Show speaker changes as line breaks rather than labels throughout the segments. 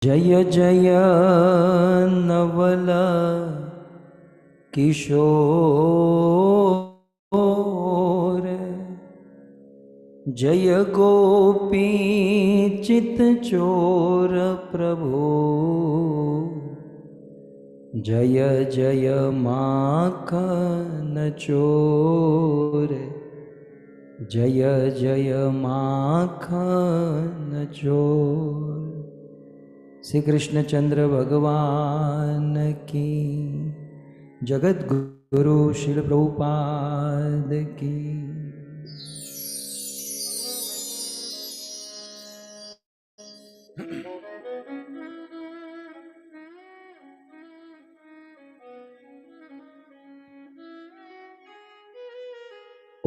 जय जय नवल किशोर, जय गोपी चित चोर प्रभु, जय जय माखन चोर, जय जय माखन चोर। श्री कृष्णचंद्र भगवान की, जगत गुरु श्रील प्रभुपाद की।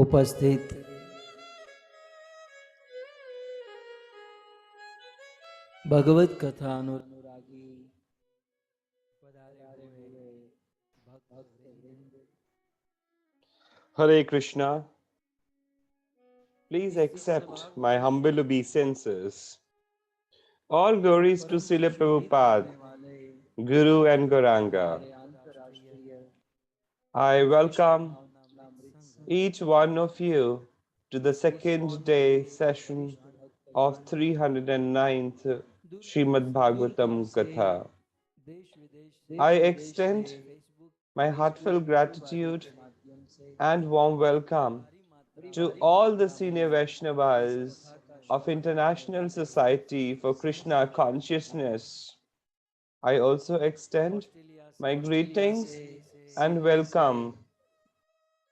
उपस्थित भगवत कथा अनुरागी पधारे हुए भक्त वृंद,
Hare Krishna, please accept my humble obeisances. All glories to
परम
Srila
पूज्य हित
Prabhupada,
करने वाले
Guru and Gauranga.
हमारे अंतर्राष्ट्रीय
I welcome
भावनामृत संघ
each one of you to the second day session of 309th Srimad Bhagavatam Katha.
देश विदेश
I
से
extend
Facebook
my heartfelt
Facebook YouTube आदि
gratitude
के माध्यम से
and warm welcome to
हमारी
all the
मात्रा
senior
में इस
Vaishnavas
कथा का
of
श्रवण कर
International
रहे
Society for Krishna Consciousness. I also extend
Australia
my greetings
से
and welcome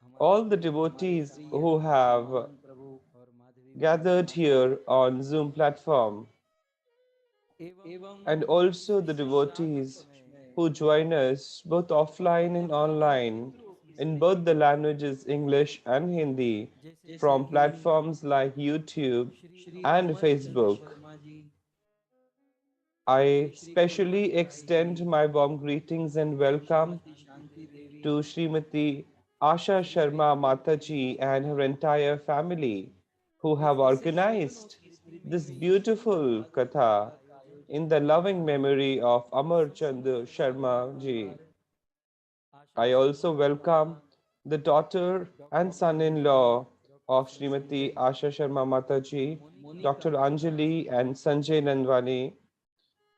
हमारे
all the
हमारे
devotees
प्रिय
who have
मोहन प्रभु और Madhavi
gathered here on Zoom platform,
एवं
and
इस
also the
विशेष शाम के
devotees
समय
who join us both offline and online in both the languages English and Hindi
जैसे
from
कि
platforms like YouTube
Shri
and
Amar Chand
Facebook.
Sharma ji,
I
Shri Kulwant
specially
Rai ji,
extend my warm greetings and welcome
Shrimati Shanti Devi,
to Srimati Asha Sharma Mataji and her entire family who have organized this beautiful katha in the loving memory of Amar Chand Sharma ji. I also welcome the daughter and son-in-law of Srimati Asha Sharma Mataji, Dr. Anjali and Sanjay Nandwani,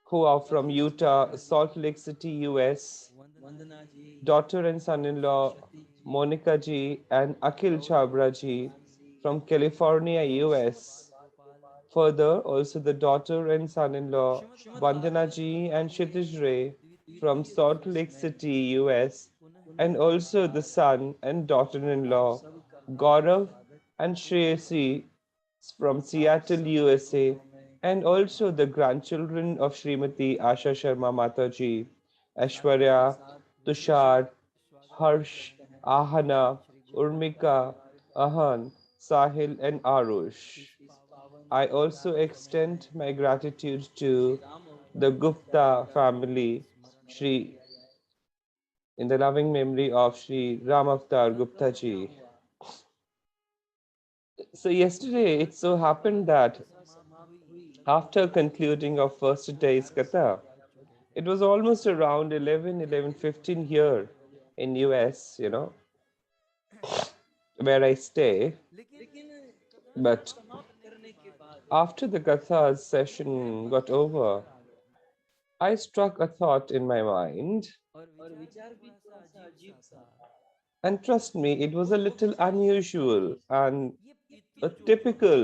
who are from Utah, Salt Lake City, US,
Vandana ji,
daughter and son-in-law
Sati ji,
Monica ji and Akhil Chabra ji
जानसी,
from California, US.
Gopal,
Further, also the daughter and son-in-law
Shrimad
Vandana
Bhagavat
ji
कथा
and
के
Kshitiz Ray from
द्वितीय
Salt
दिवस
Lake
में
City, US. And
पुनः एक
also the
bar
son and
आप
daughter-in-law
सबका
Gaurav
स्वागत
and
करते हैं।
Shreyasi from
आप
Seattle,
सबके
USA.
चरणों में
And also the grandchildren of Srimati Asha Sharma Mataji,
सादर के
Aishwarya,
साथ
Tushar,
स्वागत
Harsh,
करते हैं
Ahana,
Shri Guru
Urmika, Ahan, Sahil, and Arush.
इस पावन
I also
पवित्र समय
extend
में
my gratitude
Shri
to
Ram
the
अवतार
Gupta
का
family,
स्मरण
Shri,
किया जाए।
in the loving memory of Shri Ram Avatar Gupta ji. So yesterday it so happened that
कथा समाप्त हुई
after concluding our first day's katha,
भाग चुके थे।
it was almost around 11:15 here in US, where I stay.
लेकिन कथा
But
समाप्त करने के बाद
after the katha session got over,
विचार आ गया
I struck a thought in my mind.
और विचार भी थोड़ा सा अजीब सा था।
And trust me, it was a
वो
little
विचार ये था
unusual and
ये
a
पितृ लोक में
typical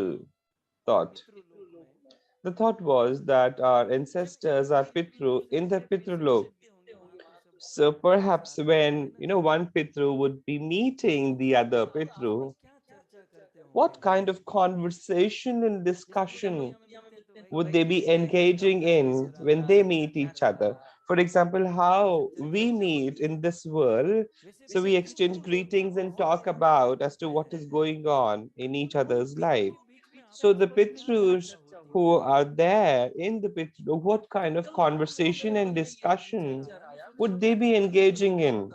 thought.
पितृलोक में
The thought was that our
जब
ancestors are Pitru in the Pitrulok.
मिलते होंगे वहां तो सब
So perhaps
साथ में
when
बैठना
one
चाहिए।
Pitru would be meeting the other
आपस में
Pitru,
क्या चर्चा करते होंगे?
what kind of conversation and
जैसे पूजा
discussion
में मिलते हैं तो भाई
would they
कैसे
be engaging
कैसे
in
रहा
when
था,
they meet
क्या
each
रहा,
other? For example,
ये सब
how we
चर्चा
meet
होती
in
होगी।
this world.
वैसे
So we exchange
पितृलोक में
greetings and
जैसे
talk about as to what is going on in each
उन
other's
पितरों
life.
के बीच में
So
आपस
the
में क्या
Pitrus
चर्चा होती
who
होगी?
are there in the Pitru, what kind of conversation and discussion
विचार आया मुझे
would they be engaging in?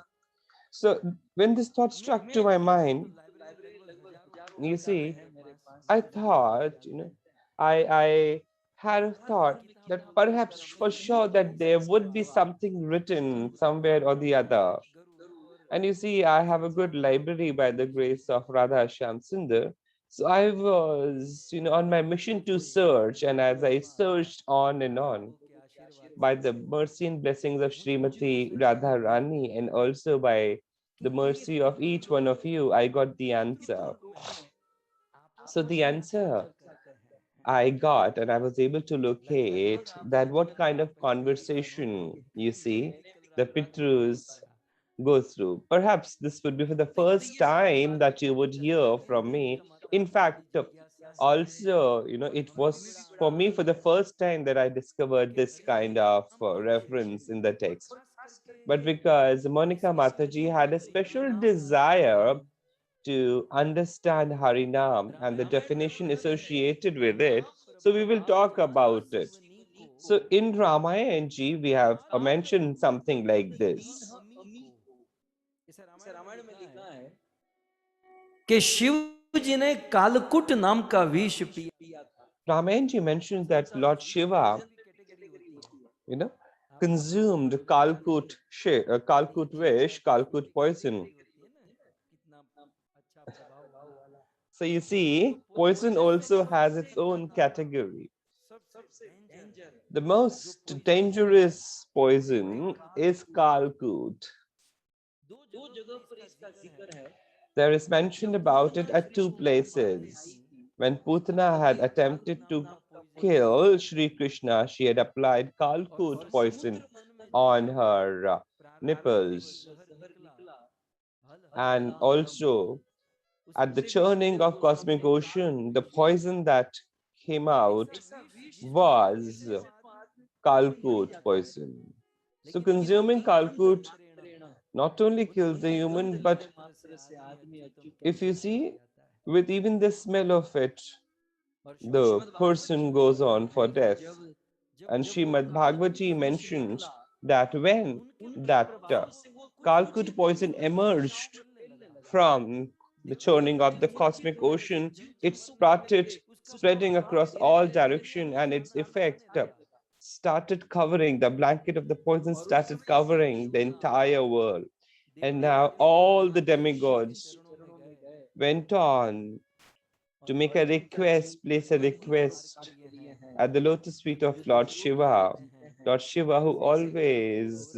So when this thought struck to my
वैसे तो
mind,
लाइब्रेरी लगभग हजारों
you
किताबें
see,
हैं मेरे पास
I
मुझे पढ़ने
thought,
की आदत है।
I had a thought that perhaps for sure that there would be something written somewhere or the other. And you see, I have a good library by the grace of Radha Shyam Sundar. So I was, on my mission to search, and as I searched on and on, by the mercy and blessings of Srimati Radha Rani, and also by the mercy of each one of you, I got the answer. So the answer I got, and I was able to locate that what kind of conversation, you see, the Pitrus go through. Perhaps this would be for the first time that you would hear from me. In fact, also, it was for me for the first time that I discovered this kind of reference in the text. But because Monica Mataji had a special desire to understand Harinam and the definition associated with it, so we will talk about it. So in Ramayana ji, we have mentioned something like this.
इसे रामायण में लिखा है कि शिव जी ने कालकुट नाम का विष पिया था.
Ramayanji mentions that Lord Shiva, you know, consumed Kalkut wish, Kalkut poison. So you see, poison also has its own category. The most dangerous poison is Kalkut. There is mention about it at two places. When Putana had attempted to kill Sri Krishna, she had applied Kalkut poison on her nipples. And also, at the churning of cosmic ocean, the poison that came out was Kalkut poison. So consuming Kalkut not only kills the human, but if you see, with even the smell of it, the person goes on for death. And Srimad Bhagavati mentions that when that Kalkut poison emerged from the churning of the cosmic ocean, it started spreading across all direction, and its effect started covering, the blanket of the poison started covering the entire world. And now all the demigods went on to make a request, place a request at the lotus feet of Lord Shiva. Lord Shiva, who always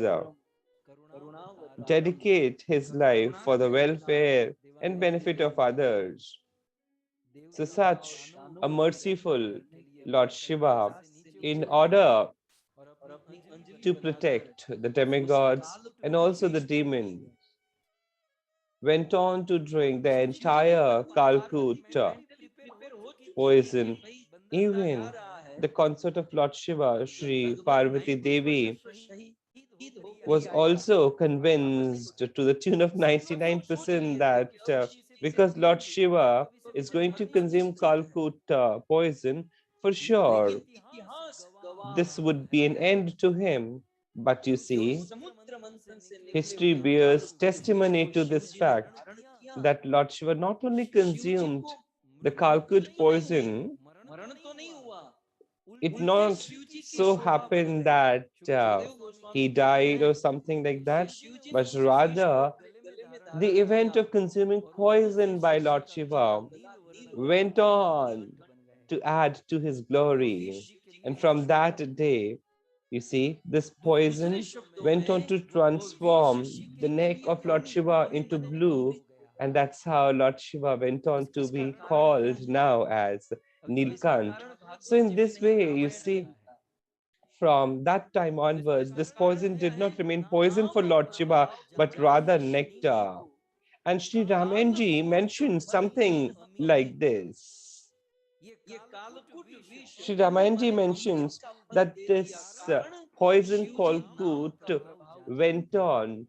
dedicate his life for the welfare and benefit of others. So such a merciful Lord Shiva, in order to protect the demigods and also the demons, went on to drink the entire Kalkut poison. Even the consort of Lord Shiva, Sri Parvati Devi, was also convinced to the tune of 99% that because Lord Shiva is going to consume Kalkut poison, for sure, this would be an end to him. But you see, history bears testimony to this fact that Lord Shiva not only consumed the Kalkut poison, it not so happened that he died or something like that, but rather the event of consuming poison by Lord Shiva went on to add to his glory. And from that day, you see, this poison went on to transform the neck of Lord Shiva into blue. And that's how Lord Shiva went on to be called now as Nilkant. So in this way, you see, from that time onwards, this poison did not remain poison for Lord Shiva, but rather nectar. And Sri Ramenji mentioned something like this. Sri Ramenji mentions that this poison called Kut went on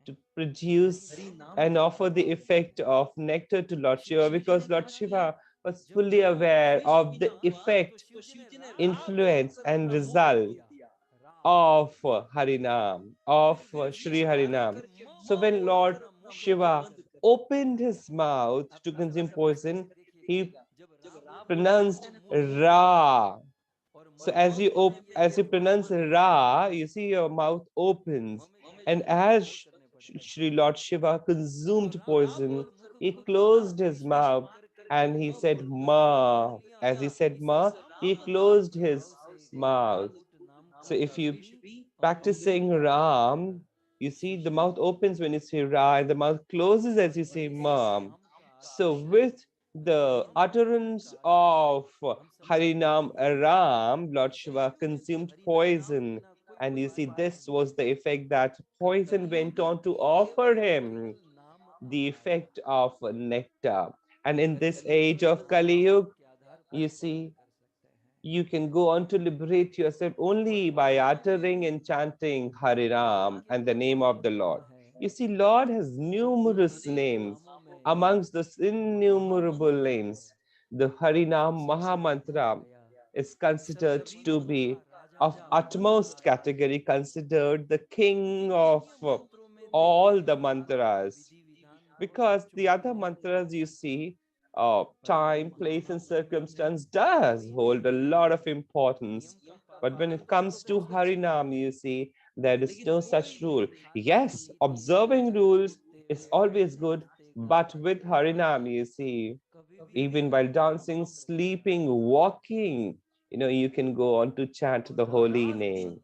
to produce and offer the effect of nectar to Lord Shiva, because Lord Shiva was fully aware of the effect, influence, and result of Harinam, of Sri Harinam. So when Lord Shiva opened his mouth to consume poison, he pronounced Ra. So as you pronounce Ra, you see your mouth opens, and as Shri Lord Shiva consumed poison, he closed his mouth and he said Ma. As he said Ma, he closed his mouth. So if you practice saying Ram, you see the mouth opens when you say Ra and the mouth closes as you say Mam. So with the utterance of Harinam Ram, Lord Shiva consumed poison. And you see, this was the effect that poison went on to offer him the effect of nectar. And in this age of Kali Yuga, you see, you can go on to liberate yourself only by uttering and chanting Harinam and the name of the Lord. You see, Lord has numerous names. Amongst those innumerable names, the Harinam Mahamantra is considered to be of utmost category, considered the king of all the mantras, because the other mantras you see, time, place, and circumstance does hold a lot of importance. But when it comes to Harinam, you see, there is no such rule. Yes, observing rules is always good, but with Harinam, you see, even while dancing, sleeping, walking, you can go on to chant the holy name.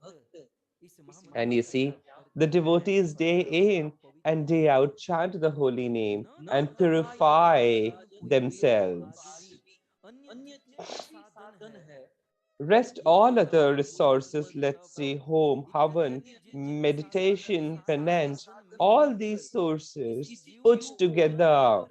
And you see, the devotees day in and day out chant the holy name and purify themselves. Rest all other resources, let's say home, havan, meditation, penance, all these sources put together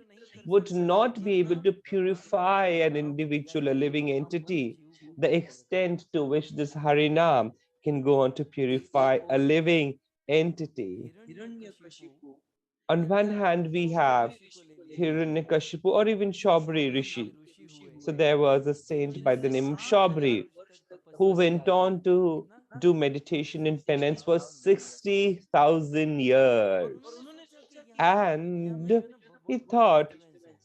would not be able to purify an individual, a living entity, the extent to which this Harinam can go on to purify a living entity. On one hand, we have Hiranyakashipu or even Shabri Rishi. So there was a saint by the name of Shabri who went on to do meditation and penance for 60,000 years. And he thought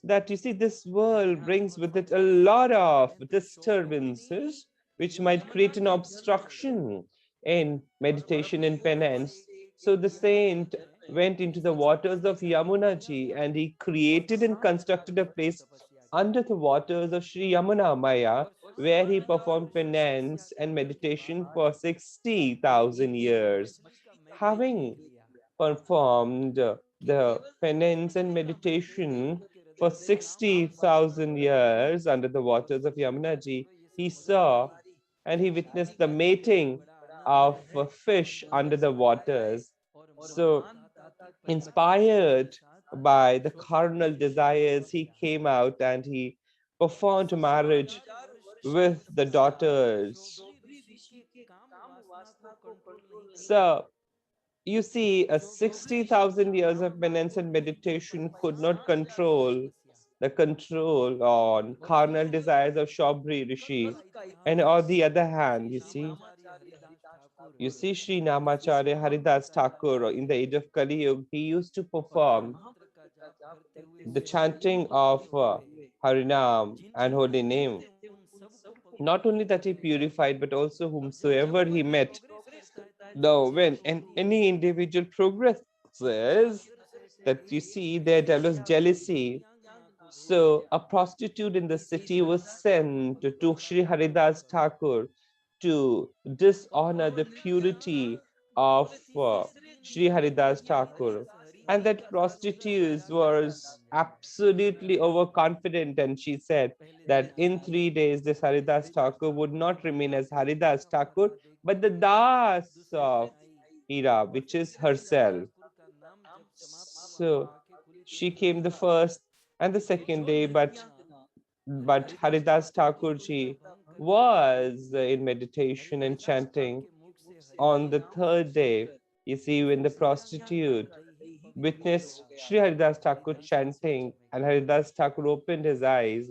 that, you see, this world brings with it a lot of disturbances which might create an obstruction in meditation and penance. So the saint went into the waters of Yamunaji and he created and constructed a place under the waters of Sri Yamuna Maya where he performed penance and meditation for 60,000 years. Having performed the penance and meditation for 60,000 years under the waters of Yamunaji, he saw and he witnessed the mating of a fish under the waters. So, inspired by the carnal desires, he came out and he performed marriage with the daughters. So, you see, a 60,000 years of penance and meditation could not control the control on carnal desires of Shabri Rishi. And on the other hand, you see Sri Namacharya Haridas Thakur in the age of Kali Yuga, he used to perform the chanting of Harinam and holy name. Not only that he purified, but also whomsoever he met. Now, when any individual progresses, that you see there develops jealousy. So a prostitute in the city was sent to Sri Haridas Thakur to dishonor the purity of Sri Haridas Thakur. And that prostitute was absolutely overconfident, and she said that in 3 days this Haridas Thakur would not remain as Haridas Thakur, but the Das of Hira, which is herself. So she came the first and the second day, but Haridas Thakurji was in meditation and chanting. On the third day, you see, when the prostitute witnessed Sri Haridas Thakur chanting and Haridas Thakur opened his eyes,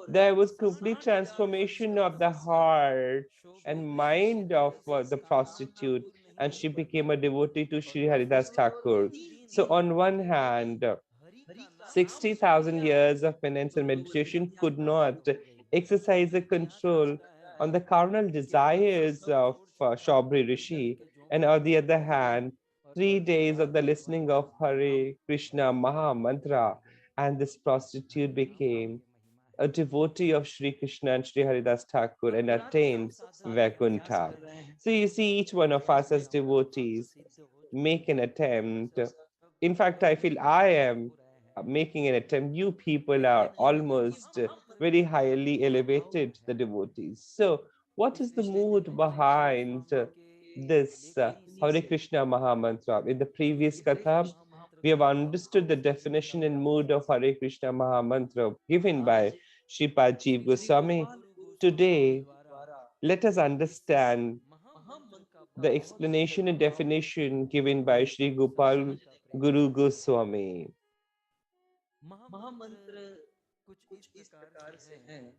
there was complete transformation of the heart and mind of the prostitute, and she became a devotee to Sri Haridas Thakur. So, on one hand, 60,000 years of penance and meditation could not exercise the control on the carnal desires of Shabri Rishi, and on the other hand, 3 days of the listening of Hare Krishna Maha Mantra, and this prostitute became a devotee of Sri Krishna and Sri Haridas Thakur and attained Vaikuntha. So you see, each one of us as devotees make an attempt. In fact, I feel I am making an attempt. You people are almost very highly elevated, the devotees. So, what is the mood behind this Hare Krishna Maha Mantra? In the previous Katha, we have understood the definition and mood of Hare Krishna Maha Mantra given by Shripad Jeev Goswami. Today, let us understand the explanation and definition given by Sri Gopal Guru Goswami.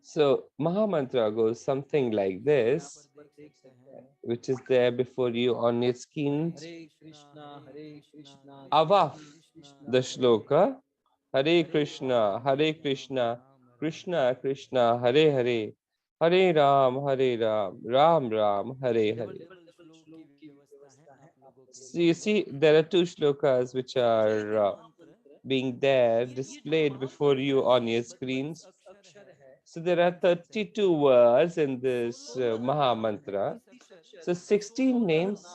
So, Mahamantra goes something like this, which is there before you on your screen. Avaf, the shloka. Hare Krishna, Krishna Krishna, Hare Hare, Hare Ram, Ram Ram, Hare Hare. So you see, there are two shlokas which are being there displayed before you on your screens. So there are 32 words in this Maha Mantra. So 16 names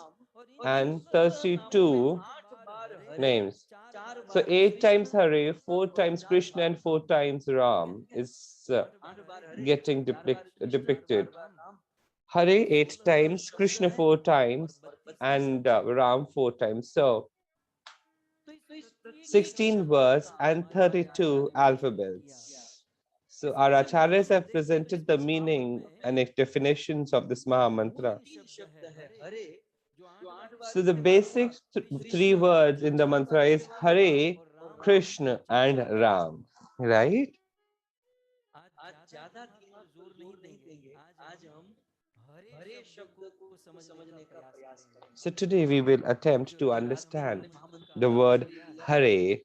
and 32 names. So 8 times Hare, 4 times Krishna, and 4 times Ram is getting depicted. Hare 8 times, Krishna 4 times, and Ram 4 times. So 16 words and 32 alphabets. So our acharyas have presented the meaning and definitions of this Maha Mantra. So the basic three words in the mantra is Hare, Krishna, and Ram, right? So today we will attempt to understand the word Hare.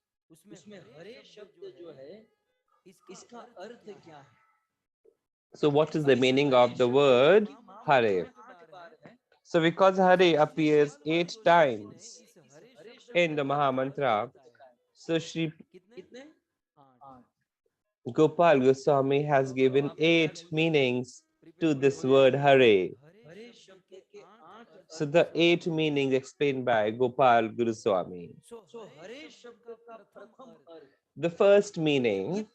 So what is the meaning of the word Hare? So because Hare appears 8 times in the Maha Mantra, so Sri Gopal Goswami has given 8 meanings to this word Hare. So the 8 meanings explained by Gopal Goswami. The first meaning,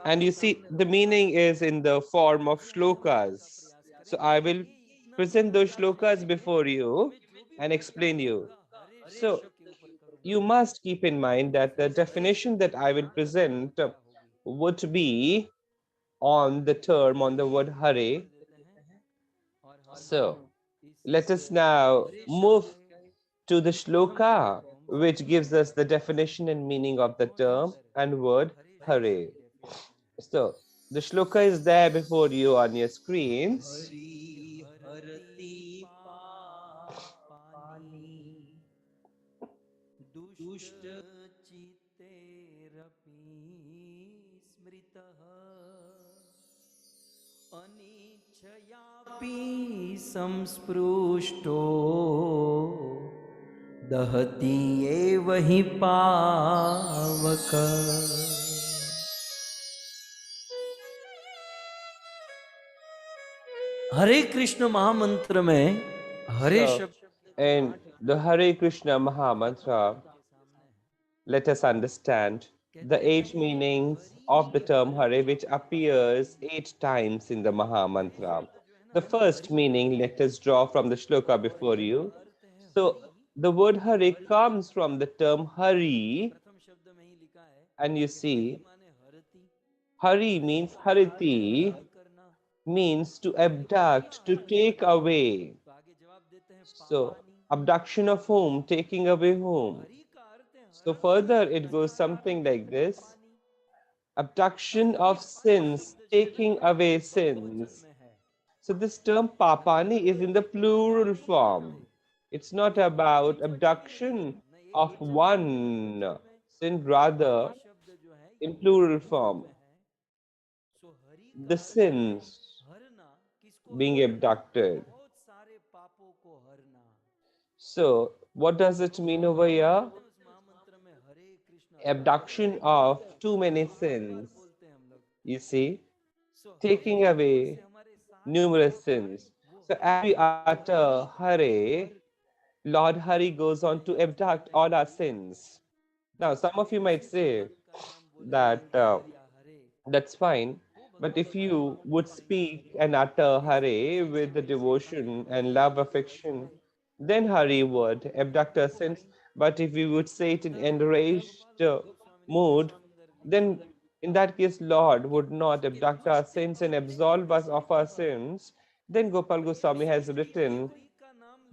and you see the meaning is in the form of shlokas. So I will present those shlokas before you and explain you. So you must keep in mind that the definition that I will present would be on the term, on the word Hare. So let us now move to the shloka, which gives us the definition and meaning of the term and word Hare. So the shloka is there before you on your screens.
संस्पृष्टो दहति एव हि पावक। हरे कृष्ण महामंत्र में हरे शब्द,
in the Hare Krishna Maha Mantra, let us understand the 8 meanings of the term Hare, which appears 8 times in the Maha Mantra. The first meaning, let us draw from the shloka before you. So the word Hare comes from the term Hari, and you see, Hari means Hariti, means to abduct, to take away. So, abduction of whom? Taking away whom? So further it goes something like this. Abduction of sins, taking away sins. So this term papani is in the plural form. It's not about abduction of one sin, rather in plural form. the sins
हरना किसको
being
हरना?
abducted.
बहुत सारे पापों को हरना।
So, what does it mean over here?
उस महामंत्र में हरे Krishna
Abduction of too many sins.
बोलते हैं हम लोग।
You see,
So
taking away
हमारे सारे
numerous sins. So, as we utter Hare, Lord Hari goes on to abduct all our sins. Now, some of you might say that that's fine, but if you would speak and utter Hare with the devotion and love affection, then Hari would abduct our sins. But if we would say it in enraged mood, then in that case, Lord would not abduct our sins and absolve us of our sins. Then Gopal Goswami has written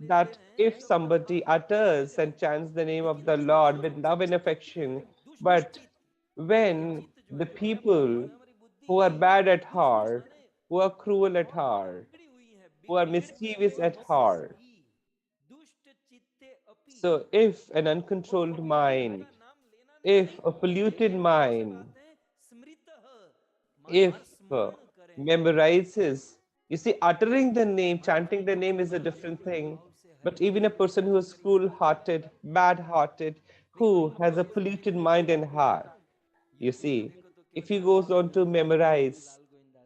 that if somebody utters and chants the name of the Lord with love and affection, but when the people who are bad at heart, who are cruel at heart, who are mischievous at heart, so if an uncontrolled mind, if a polluted mind, if memorizes, you see, uttering the name, chanting the name is a different thing. But even a person who is cruel hearted, bad hearted, who has a polluted mind and heart, you see, if he goes on to memorize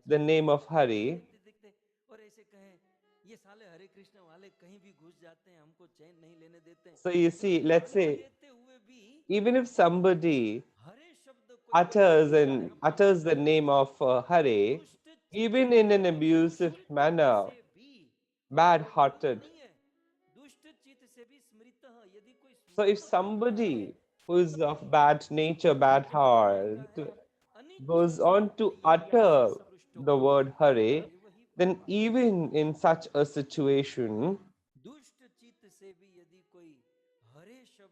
the name of Hari, so you see, let's say, even if somebody utters the name of Hare, even in an abusive manner, bad-hearted. So if somebody who is of bad nature, bad heart, goes on to utter the word Hare, then even in such a situation,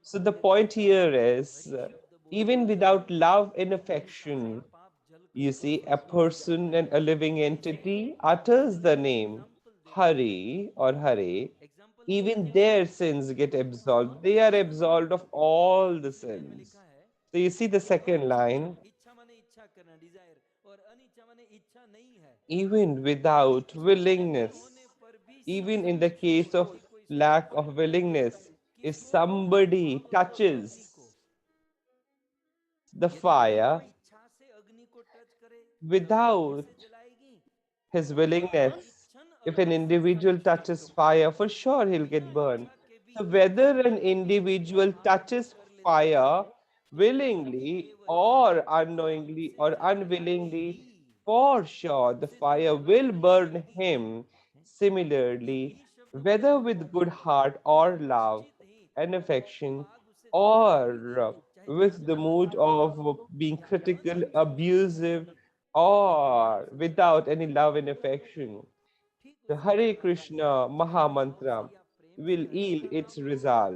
so the point here is, even without love and affection, you see, a person and a living entity utters the name Hari or Hare, even their sins get absolved. They are absolved of all the sins. So you see the second line, even without willingness, even in the case of lack of willingness, if somebody touches the fire without his willingness, if an individual touches fire, for sure he'll get burned. So whether an individual touches fire willingly or unknowingly or unwillingly, for sure the fire will burn him. Similarly, whether with good heart or love and affection, or with the mood of being critical, abusive, or without any love and affection, the Hare Krishna Maha Mantra will yield its result.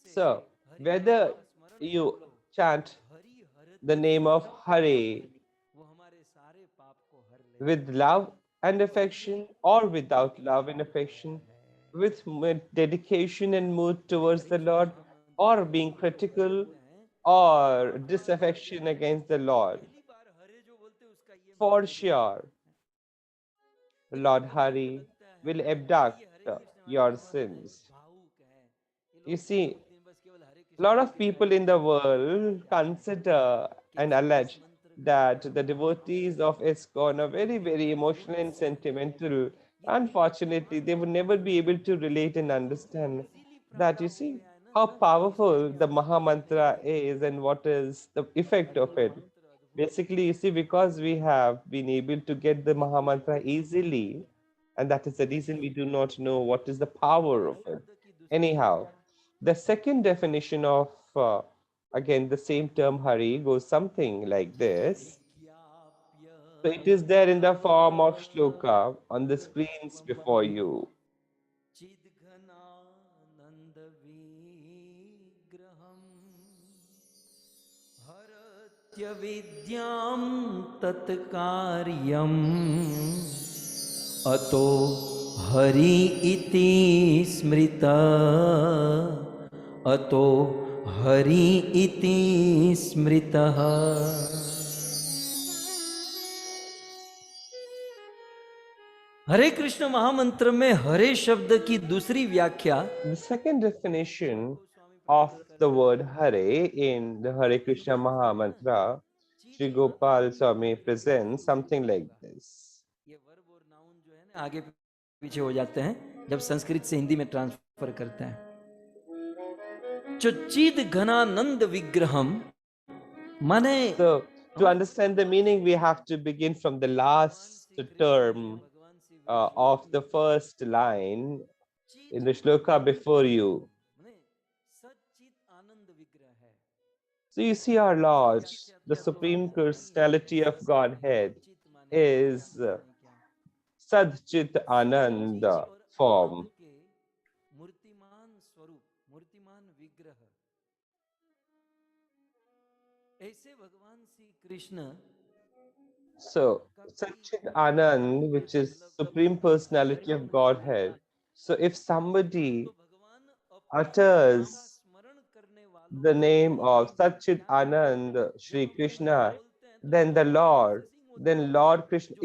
So, whether you chant the name of Hare with love and affection or without love and affection, with dedication and mood towards the Lord, or being critical or disaffection against the Lord, for sure, Lord Hari will abduct your sins. You see, a lot of people in the world consider and allege that the devotees of ISKCON are very, very emotional and sentimental. Unfortunately, they would never be able to relate and understand that, you see, how powerful the Maha Mantra is and what is the effect of it. Basically, you see, because we have been able to get the Maha Mantra easily, and that is the reason we do not know what is the power of it. Anyhow, the second definition of, again, the same term Hari goes something like this. So it is there in the form of shloka on the screens before you.
विद्यां तत्कार्यम् अतो हरि इति स्मृता अतो हरि इति स्मृतः। हरे कृष्ण महामंत्र में हरे शब्द की दूसरी व्याख्या
The second definition of the word Hare in the Hare Krishna Maha Mantra, Sri Gopal Swami presents something like this.
ये वर्ब और नाउन जो है ना आगे पीछे हो जाते हैं जब संस्कृत से हिंदी में ट्रांसफर करते हैं। जो चिद घनानंद विग्रहम माने
So, to understand the meaning, we have to begin from the last term of the first line in the shloka before you.
सच्चित आनंद विग्रह है।
So, you see, our Lord, the Supreme Personality of Godhead, is Sadchit Ananda form.
मूर्तिमान स्वरूप, मूर्तिमान विग्रह, ऐसे भगवान Shri Krishna.
So, Satchit Anand, which is Supreme Personality of Godhead. So, if somebody utters the name of Satchit Anand Shri Krishna, then Lord Krishna.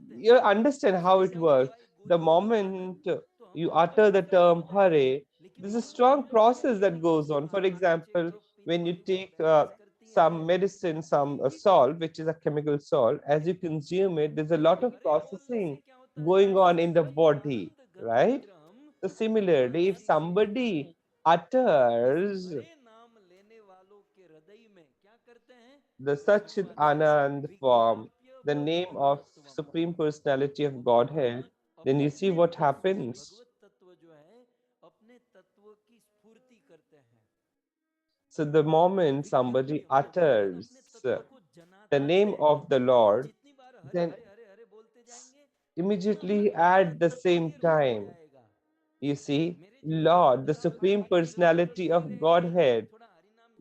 You understand how it works. The moment you utter the term Hare, there's a strong process that goes on. For example, when you take some medicine, some salt, which is a chemical salt, as you consume it, there's a lot of processing going on in the body, right? So similarly, if somebody utters the Satchit Anand form, the name of Supreme Personality of Godhead, then you see what happens. So the moment somebody utters the name of the Lord, then immediately at the same time, you see, Lord, the Supreme Personality of Godhead,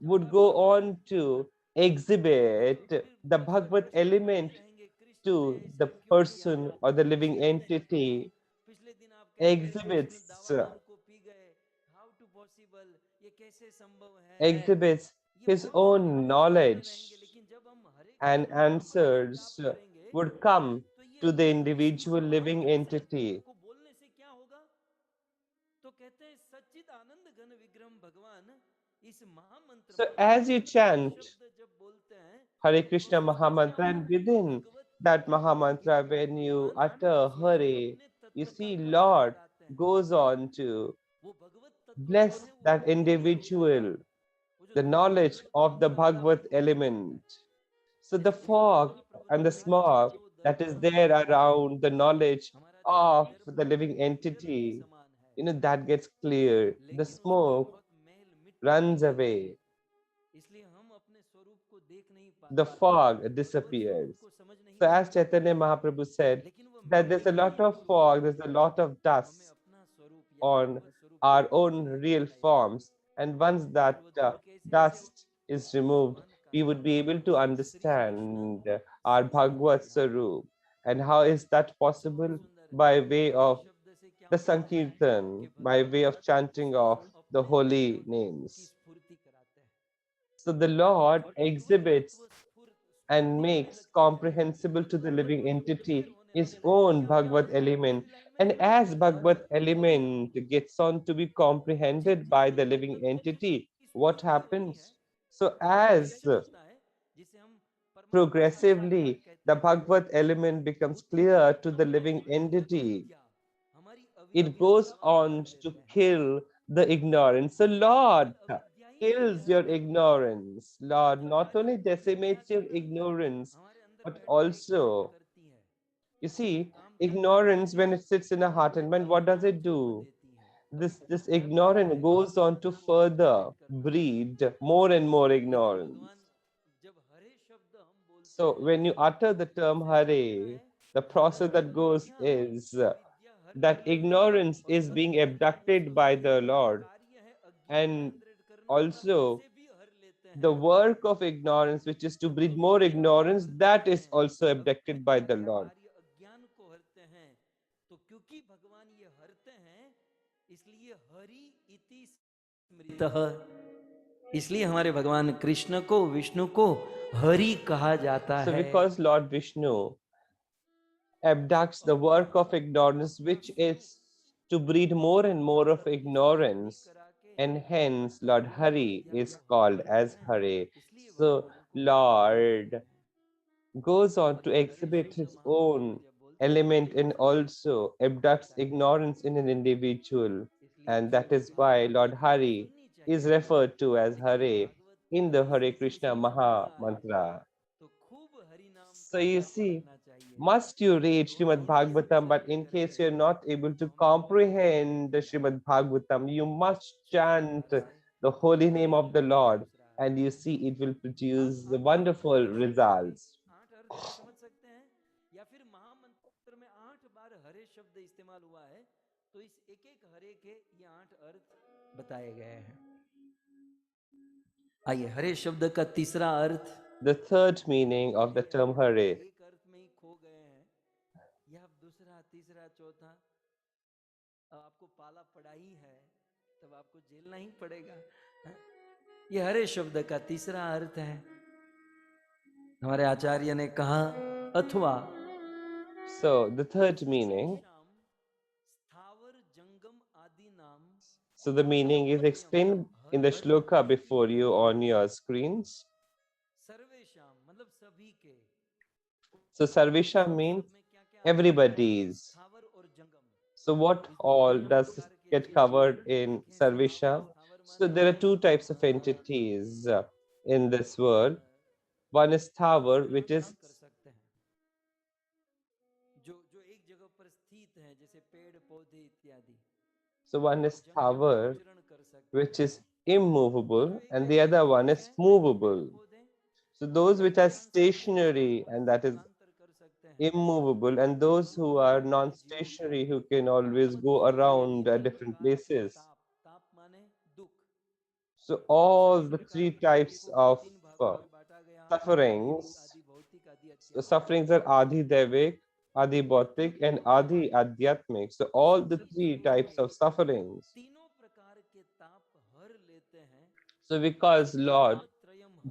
would go on to exhibit the Bhagavad element to the person or the living entity, exhibits his own knowledge, and answers would come to the individual living entity. So as you chant Hare Krishna Mahamantra, and within that Mahamantra, when you utter Hare, you see Lord goes on to bless that individual, the knowledge of the Bhagavad element. So the fog and the smog that is there around the knowledge of the living entity, that gets clear. The smoke runs away. The fog disappears. So as Chaitanya Mahaprabhu said, that there's a lot of fog, there's a lot of dust on our own real forms. And once that dust is removed, we would be able to understand our Bhagavad Sarup. And how is that possible? By way of the Sankirtan, by way of chanting of the holy names. So the Lord exhibits and makes comprehensible to the living entity his own Bhagavad element. And as Bhagavad element gets on to be comprehended by the living entity, what happens? So as progressively the Bhagavad element becomes clear to the living entity, it goes on to kill the ignorance. So Lord kills your ignorance. Lord not only decimates your ignorance, but also, you see, ignorance when it sits in a heart and mind, what does it do? This ignorance goes on to further breed more and more ignorance. So when you utter the term Hare, the process that goes is that ignorance is being abducted by the Lord, and also the work of ignorance, which is to breed more ignorance, that is also abducted by the Lord.
इसलिए हमारे भगवान कृष्ण को, विष्णु को हरि कहा जाता
So
है।
because Lord Vishnu abducts the work of ignorance, which is to breed more and more of ignorance, and hence Lord Hari is called as Hare. So Lord goes on to exhibit his own element and also abducts ignorance in an individual, and that is why Lord Hari is referred to as Hare in the Hare Krishna Maha Mantra. So you see, must you read Srimad Bhagavatam, but in case you're not able to comprehend the Srimad Bhagavatam, you must chant the holy name of the Lord, and you see it will produce the wonderful results.
8 अर्थ भी समझ सकते हैं, या फिर महामंत्र में 8 बार हरे शब्द इस्तेमाल हुआ है, तो इस एक एक हरे के ये 8 अर्थ बताए गए हैं। आइए, हरे शब्द का तीसरा अर्थ,
The third meaning of the term Hare.
एक अर्थ में ही खो गए हैं, या दूसरा, तीसरा, चौथा, अब आपको पाला पड़ा ही है, तब आपको झेलना ही पड़ेगा। ये हरे शब्द का तीसरा अर्थ है। हमारे आचार्य ने कहा, अथवा,
So the third meaning, so the meaning is explained in the shloka before you on your screens. So Sarvesha means everybody's. So what all does get covered in Sarvesha? So there are two types of entities in this world. One is Thavar, which is so one is Thavar, which is immovable, and the other one is movable. So those which are stationary, and that is immovable, and those who are non-stationary, who can always go around at different places. So all the three types of sufferings, the sufferings are Adi Devik, Adi Bhautik, and Adi Adhyatmik. So all the three types of sufferings. So because Lord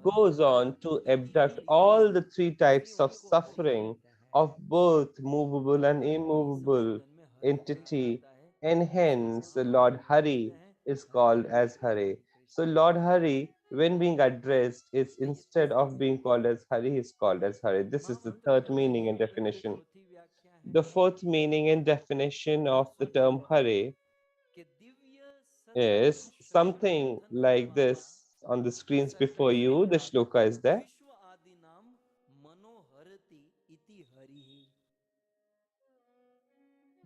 goes on to abduct all the three types of suffering of both movable and immovable entity, and hence Lord Hari is called as Hare. So Lord Hari, when being addressed, is instead of being called as Hari, is called as Hare. This is the third meaning and definition. The fourth meaning and definition of the term Hare is something like this on the screens before you. The shloka is there.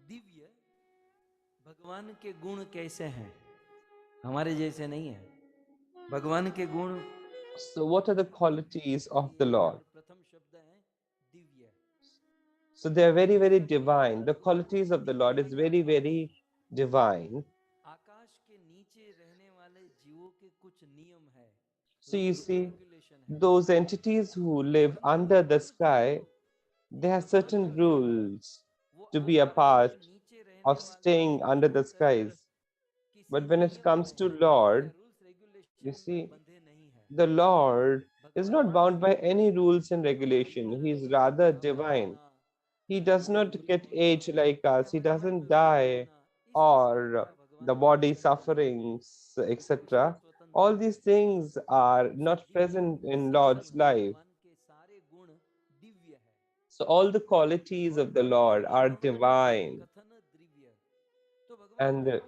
Divya भगवान के गुण कैसे हैं? हमारे जैसे नहीं है भगवान के गुण।
So what are the qualities of the Lord?
प्रथम शब्द है Divya.
So they are very, very divine. The qualities of the Lord is very, very divine.
आकाश के नीचे रहने वाले जीवों के कुछ नियम है।
So you see, those entities who live under the sky, they have certain rules to be a part of staying under the skies. But when it comes to Lord, you see, the Lord is not bound by any rules and regulation. He is rather divine. He does not get age like us. He doesn't die or the body sufferings, etc. All these things are not present in Lord's life. So all the qualities of the Lord are divine. And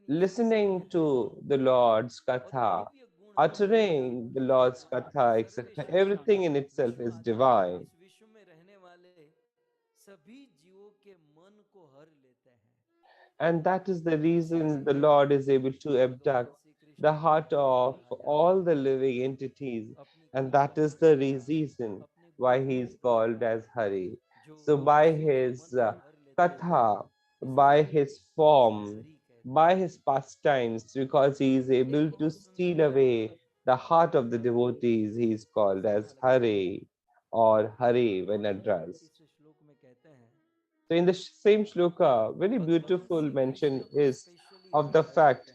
listening to the Lord's katha, uttering the Lord's katha, etc., everything in itself is divine. And that is the reason the Lord is able to abduct the heart of all the living entities. And that is the reason why he is called as Hari. So by his katha, by his form, by his pastimes, because he is able to steal away the heart of the devotees, he is called as Hari or Hari when addressed. So in the same shloka, very beautiful mention is of the fact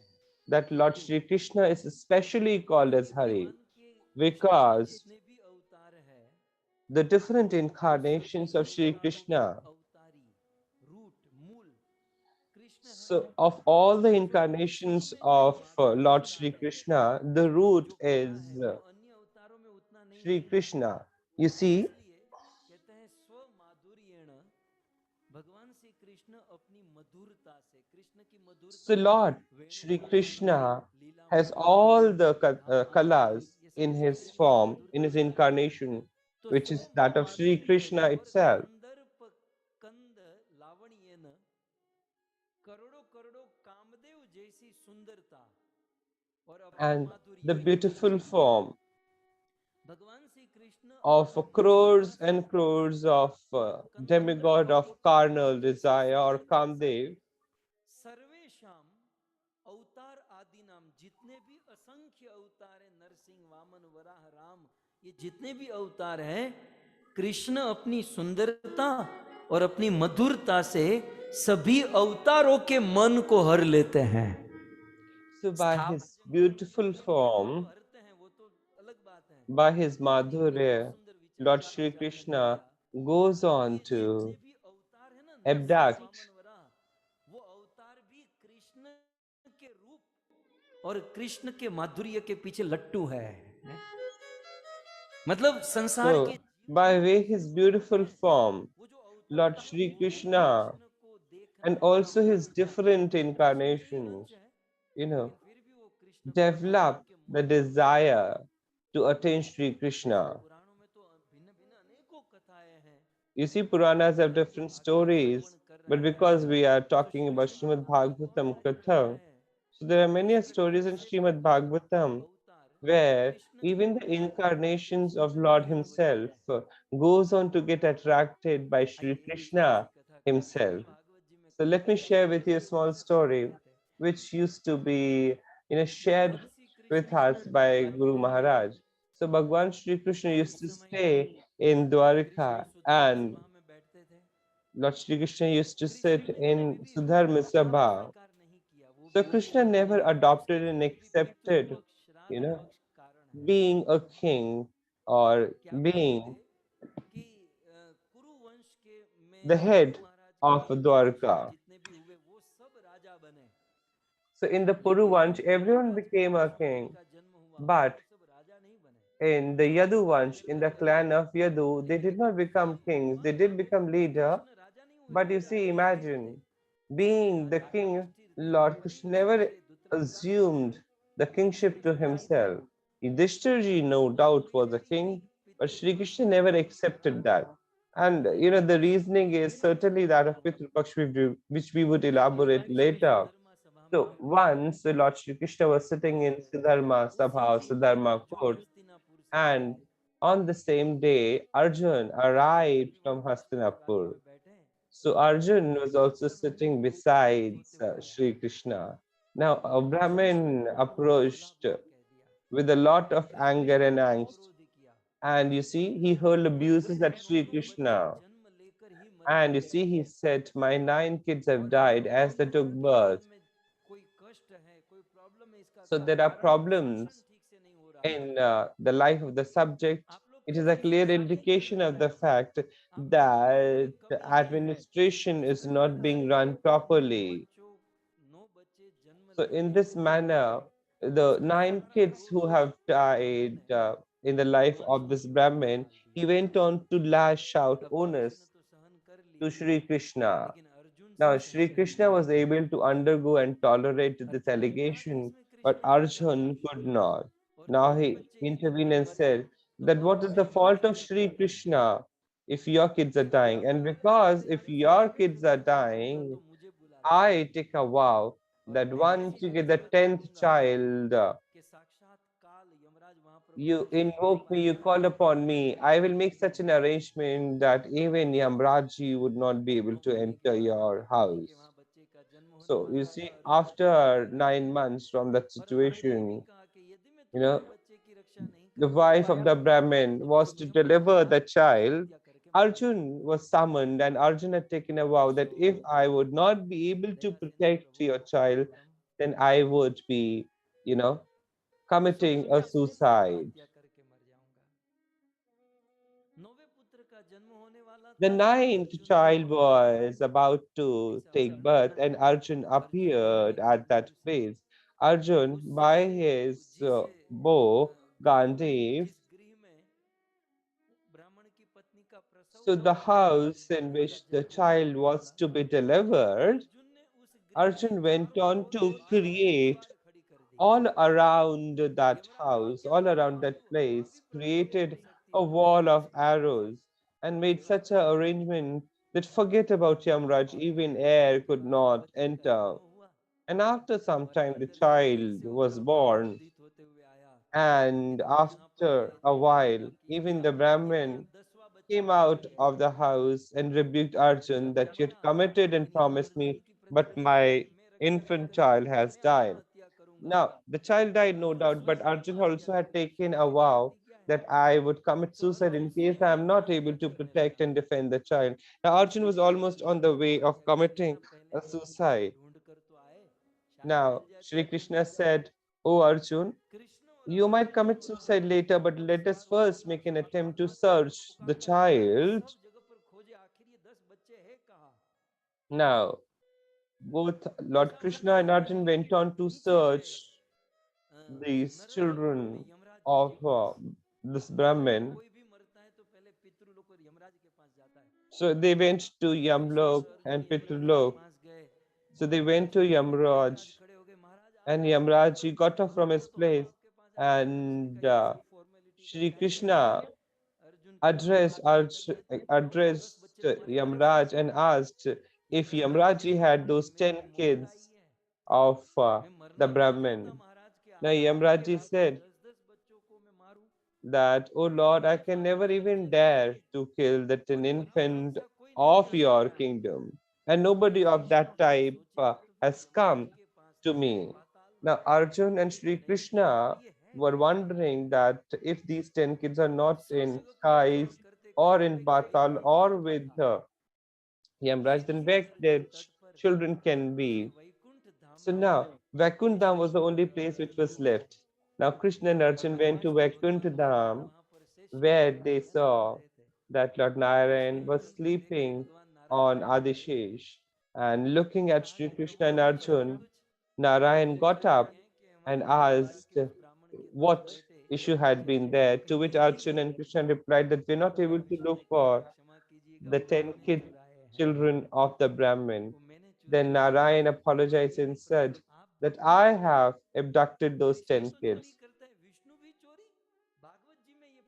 that Lord Shri Krishna is especially called as
क्योंकि
Hari
मन के सूक्ष्म
because
जितने भी अवतार है
the different
वो सभी
incarnations of Shri
अवतारों का
Krishna.
अवतारी रूट मूल कृष्ण है।
So, of all the
फिर उसी
incarnations
में जो
of
माधुर्य
Lord
भरा
Shri
है,
Krishna, the root
जो कला
is
है, वो अन्य अवतारों में उतना नहीं
Shri
है।
Krishna. You see,
इसलिए कहते हैं स्व माधुर्येण, भगवान श्री कृष्ण अपनी मधुरता से, कृष्ण की
so
मधुरता
Lord Shri
वेणुगान से,
Krishna
लीला
has
माधुर्य
all
से,
the
राम माधुर्य,
kalas
ये
in
सब
his
जितने भी
form, in
मधुरता
his
है,
incarnation,
तो
which
स्व
is that of Shri
माधुर्य
Krishna
और
itself.
कंदर्प कंद लावण्येन, करोड़ों करोड़ों कामदेव जैसी सुंदरता और अपने
And the
माधुर्य,
beautiful form
भगवान श्री कृष्ण
of
अपनी लीला
crores
से
and crores of demigod of
Kandarp
carnal
जैसी
desire or
सुंदरता से,
Kamdev,
सर्वेशाम अवतार आदि नाम, जितने भी असंख्य अवतार है, नरसिंह वामन वराह राम, ये जितने भी अवतार हैं, कृष्ण अपनी सुंदरता और अपनी मधुरता से सभी अवतारों के मन को हर लेते हैं।
so by his
स्थापत्य में
beautiful
अपने मन को
form,
हरते हैं वो तो अलग बात है,
by his
लेकिन कितना
madhurya,
सुंदर
Lord
विचार
Shri
राजा ने किया
Krishna goes
कि
on
जितने
to
भी अवतार है ना, नरसिंह
abduct
वामन वराह, वो अवतार भी कृष्ण के रूप और कृष्ण के माधुर्य के पीछे लट्टू है। मतलब संसार के
so
जीवों
by
में
way
जितने
his
भी
beautiful
अवतार हैं,
form,
वो जो अवतार
Lord
है
Shri
वो भी
Krishna
कृष्ण को
and
देखने का
also
मन
his
है।
different
कृष्ण जी ही
incarnations,
अंश है,
you know,
लेकिन फिर भी वो कृष्ण बलराम
develop
के
the
मन को हर लेते
desire
हैं।
to attain Shri
जैसे
Krishna.
पुराणों में तो भिन्न भिन्न अनेकों कथाएं हैं,
You see,
हम
Puranas have
परंतु
different
अभी हम
stories,
श्रवण कर
but
रहे
because
हैं,
we are
तो
talking about
Shrimad
Srimad
Bhagavat में बहुत
Bhagavatam
सारी कथा
Katha,
है।
so there are
इस
many
प्रकार
stories in
से
Srimad
सभी
Bhagavatam
अवतार
where
कृष्ण के
even the
प्यार
incarnations of
सुनने
Lord
के लिए वही
Himself
है।
goes on to get attracted by
आइए
Shri
एक छोटी सी
Krishna
कथा करते हैं,
Himself.
भागवत जी में
So
कथा
let me
है,
share with you a small story which used to be, shared
भगवान Shri
with
Krishna
us by
Dwarka
Guru
में है।
Maharaj. So Bhagwan Shri Krishna used
उस
to
समय
stay in
Krishna
Dwarka
Sudharma
and
सभा में बैठते थे।
Lord Shri Krishna used to
Krishna
sit
ने
in
कभी भी
Sudharma
श्राप
Sabha.
स्वीकार नहीं किया,
So
वो भी
Krishna
बहुत
never
महत्वपूर्ण चीज
adopted
है,
and
कोई भी पितृ
accepted,
पक्ष
you
श्राद्ध
know,
पक्ष कारण है।
being a king or
क्या कहते
being
थे कि कुरु वंश के
the
में
head
कुरु महाराज के
of
वंशज
Dwarka.
जितने भी हुए वो सब राजा बने,
So in the
लेकिन
Puruvansh, everyone
महाराज के
became a
वंश में
king,
जिनका जन्म हुआ
but
वो सब राजा नहीं बने,
in the Yadu Vansh, in the clan of Yadu, they
लेकिन
did not become kings. They did become leader,
Krishna राजा नहीं हुए,
but
वो
you see,
राजा युधिष्ठिर थे।
imagine being the
Raja
king,
Yudhishthir थे,
Lord Krishna
परीक्षित
never
थे, धृतराष्ट्र थे,
assumed the kingship to
Shakuni थे,
himself. Yudhishthirji, no doubt,
कोई
was a
भी
king, but Shri
Pitrupaksha
Krishna never accepted
श्राद्ध
that. And the reasoning is
भिन्न भिन्न
certainly that of
कारण
Pitru Paksh, which we would
तो इस
elaborate
ढंग से
later.
सुधर्मा सभा में
So
बैठते थे
once the Lord Shri Krishna was sitting in
और
Sudharma
उसी
Sabha, or
दिन
Sudharma
जो
court,
हस्तिनापुर से थे,
and on the same day, Arjun arrived
तभी
from
वहां कृष्ण राज्य
Hastinapur.
में बैठे
So
और
Arjun was
कृष्ण
also
धर्म में
sitting
लोकप्रिय
beside
होते हुए आया।
Sri Krishna. Now a
Krishna
Brahmin
को उन्होंने भोला
approached
बाबा कह दिया,
with a lot of
Krishna
anger
ने
and
बहुत
angst.
क्रोध किया,
And you see, he hurled abuses at Sri
दोनों बच्चे
Krishna.
जन्म लेकर ही मरने
And you
वाले
see,
थे
he said, my 9 kids have
और इन
died
दोनों
as they took
पुत्र के
birth.
जीवन में कोई कष्ट है, कोई प्रॉब्लम है, इसका
So there are
कारण पोषण
problems
ठीक से नहीं हो रहा है।
in the life of the subject.
आप लोग
It is a
कभी
clear
सोचा नहीं कि
indication of the fact
आप लोगों के घर में
that the
कभी
administration
इस
is
प्रकार
not
से
being run properly.
बच्चों 9 बच्चे जन्म
So in
लेते
this
हैं,
manner, the
उसका
9 kids
सारा
who
दोष
have
भगवान
died
ने
in the life
हमारे
of this
ऊपर
Brahmin,
डाल
he
दिया।
went on to lash out
तब कृष्ण
onus
तो सहन कर
to
लिए,
Sri Krishna.
लेकिन अर्जुन से
Now, Sri
सहन नहीं
Krishna
हुआ।
was able to undergo and tolerate this
Arjun ने कहा कि
allegation,
इसमें
but
कृष्ण का क्या
Arjun
दोष,
could not.
और
Now
9 बच्चे
he
यदि
intervened
कोई
and
मरे
said
तो
that what
दोनों
is the
बहनों
fault
की
of
क्या
Sri
प्रॉब्लम है।
Krishna if your kids are dying? And because if your kids are dying,
तो मुझे बुला लेना,
I take a vow
और
that
मैं
once
ऐसी
you get the
मुसीबत
10th
डालूंगा
child,
कि साक्षात काल यमराज महाप्रभु
you
तुझे नहीं
invoke me, you
मारेगा।
call upon me, I will make such an arrangement that even Yamraji would not be able
now
to
महीने के
enter
बाद
your
उन्हीं के
house.
वहां बच्चे का जन्म होने
So you
वाला
see,
था, अर्जुन को
after
बुलाया गया।
9 months from that
और वहां ये भी
situation,
कहा कि यदि मैं
you know,
तुम्हारे बच्चे की रक्षा नहीं
the
कर
wife
पाया
of the Brahmin
तो मैं
was to
स्वयं तुम्हें
deliver the child.
हत्या करके मारूंगा।
Arjun was summoned, and Arjun had taken a vow that
so
if I would not be able to
दया से ना
protect
प्रभु
your child,
परम
then I would be, committing a suicide. The ninth child was about to take birth, and Arjun appeared at that place. Arjun, by his bow, Gandhi, so the house in which the child was to be delivered, Arjun went on to create all around that house, all around that place, created a wall of arrows and made such an arrangement that forget about Yamraj, even air could not enter. And after some time, the child was born, and after a while, even the Brahmin came out of the house and rebuked Arjun that you had committed and promised me, but my infant child has died. Now, the child died, no doubt, but Arjun also had taken a vow that I would commit suicide in case I am not able to protect and defend the child. Now, Arjun was almost on the way of committing a suicide. Now, Shri Krishna said, "Oh Arjun, you might commit suicide later, but let us first make an attempt to search the child." Now, both Lord Krishna and Arjun went on to search these children of this Brahmin. So they went to Yamlok and Pitrulok. So they went to Yamraj, and Yamraj he got up from his place, and Shri Krishna addressed Yamraj and asked if Yamraji had those 10 kids of the Brahmin. Now Yamraji said that, "Oh Lord, I can never even dare to kill that an infant of your kingdom, and nobody of that type has come to me." Now Arjun and Sri Krishna were wondering that if these 10 kids are not in skies or in Patal or with Yamraj, then where their children can be. So now Vaikuntha Dham was the only place which was left. Now Krishna and Arjun went to Vaikuntha Dham, where they saw that Lord Narayan was sleeping on Adishesh. And looking at Sri Krishna and Arjun, Narayan got up and asked what issue had been there, to which Arjun and Krishna replied that we're not able to look for the 10 children of the Brahmin. Then Narayan apologized and said that I have abducted those 10 kids.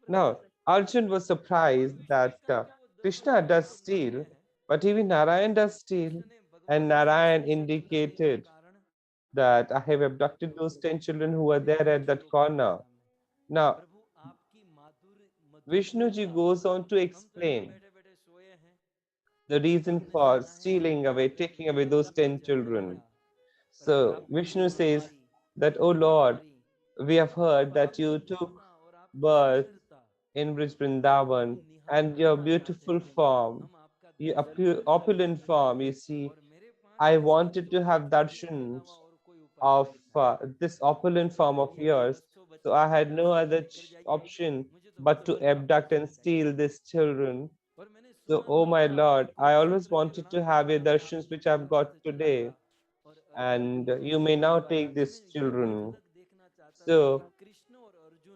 Now, Arjun was surprised that Krishna does steal, but even Narayan does steal. And Narayan indicated that I have abducted those 10 children who were there at that corner. Now, Vishnuji goes on to explain the reason for stealing away, taking away those 10 children. So, Vishnu says that, "Oh Lord, we have heard that you took birth in Brij Vrindavan, and your beautiful form, your opulent form, you see, I wanted to have darshans of this opulent form of yours. So I had no other option but to abduct and steal these children. So, oh my Lord, I always wanted to have your darshans which I've got today, and you may now take these children." So,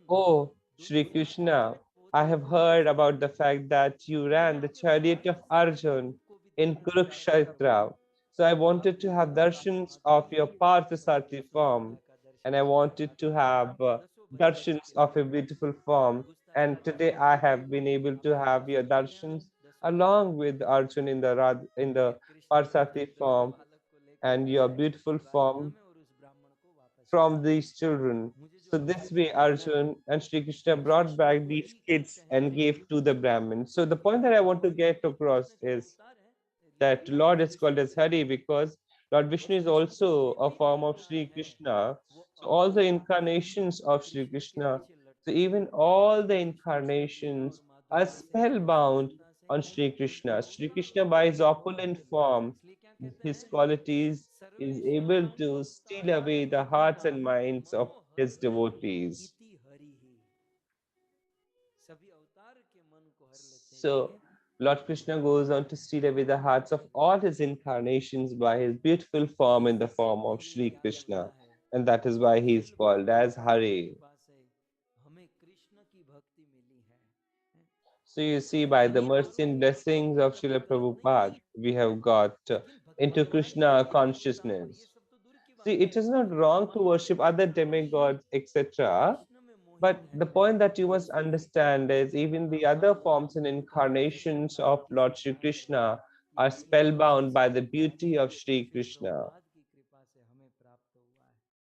"Oh, Sri Krishna, I have heard about the fact that you ran the chariot of Arjun in Kurukshetra. So I wanted to have darshans of your Parthasarthi form, and I wanted to have darshans of a beautiful form. And today I have been able to have your darshans along with Arjun in the Parthasarthi form and your beautiful form from these children." So this way Arjun and Sri Krishna brought back these kids and gave to the Brahmin. So the point that I want to get across is that Lord is called as Hari because Lord Vishnu is also a form of Sri Krishna. So all the incarnations of Sri Krishna, so even all the incarnations are spellbound on Sri Krishna. Sri Krishna by his opulent form his qualities is able to steal away the hearts and minds of his devotees. So Lord Krishna goes on to steal away the hearts of all his incarnations by his beautiful form in the form of Sri Krishna. And that is why he is called as Hare. So you see, by the mercy and blessings of Srila Prabhupada, we have got into Krishna consciousness. See, it is not wrong to worship other demigods, etc. But the point that you must understand is even the other forms and incarnations of Lord Sri Krishna are spellbound by the beauty of Sri Krishna.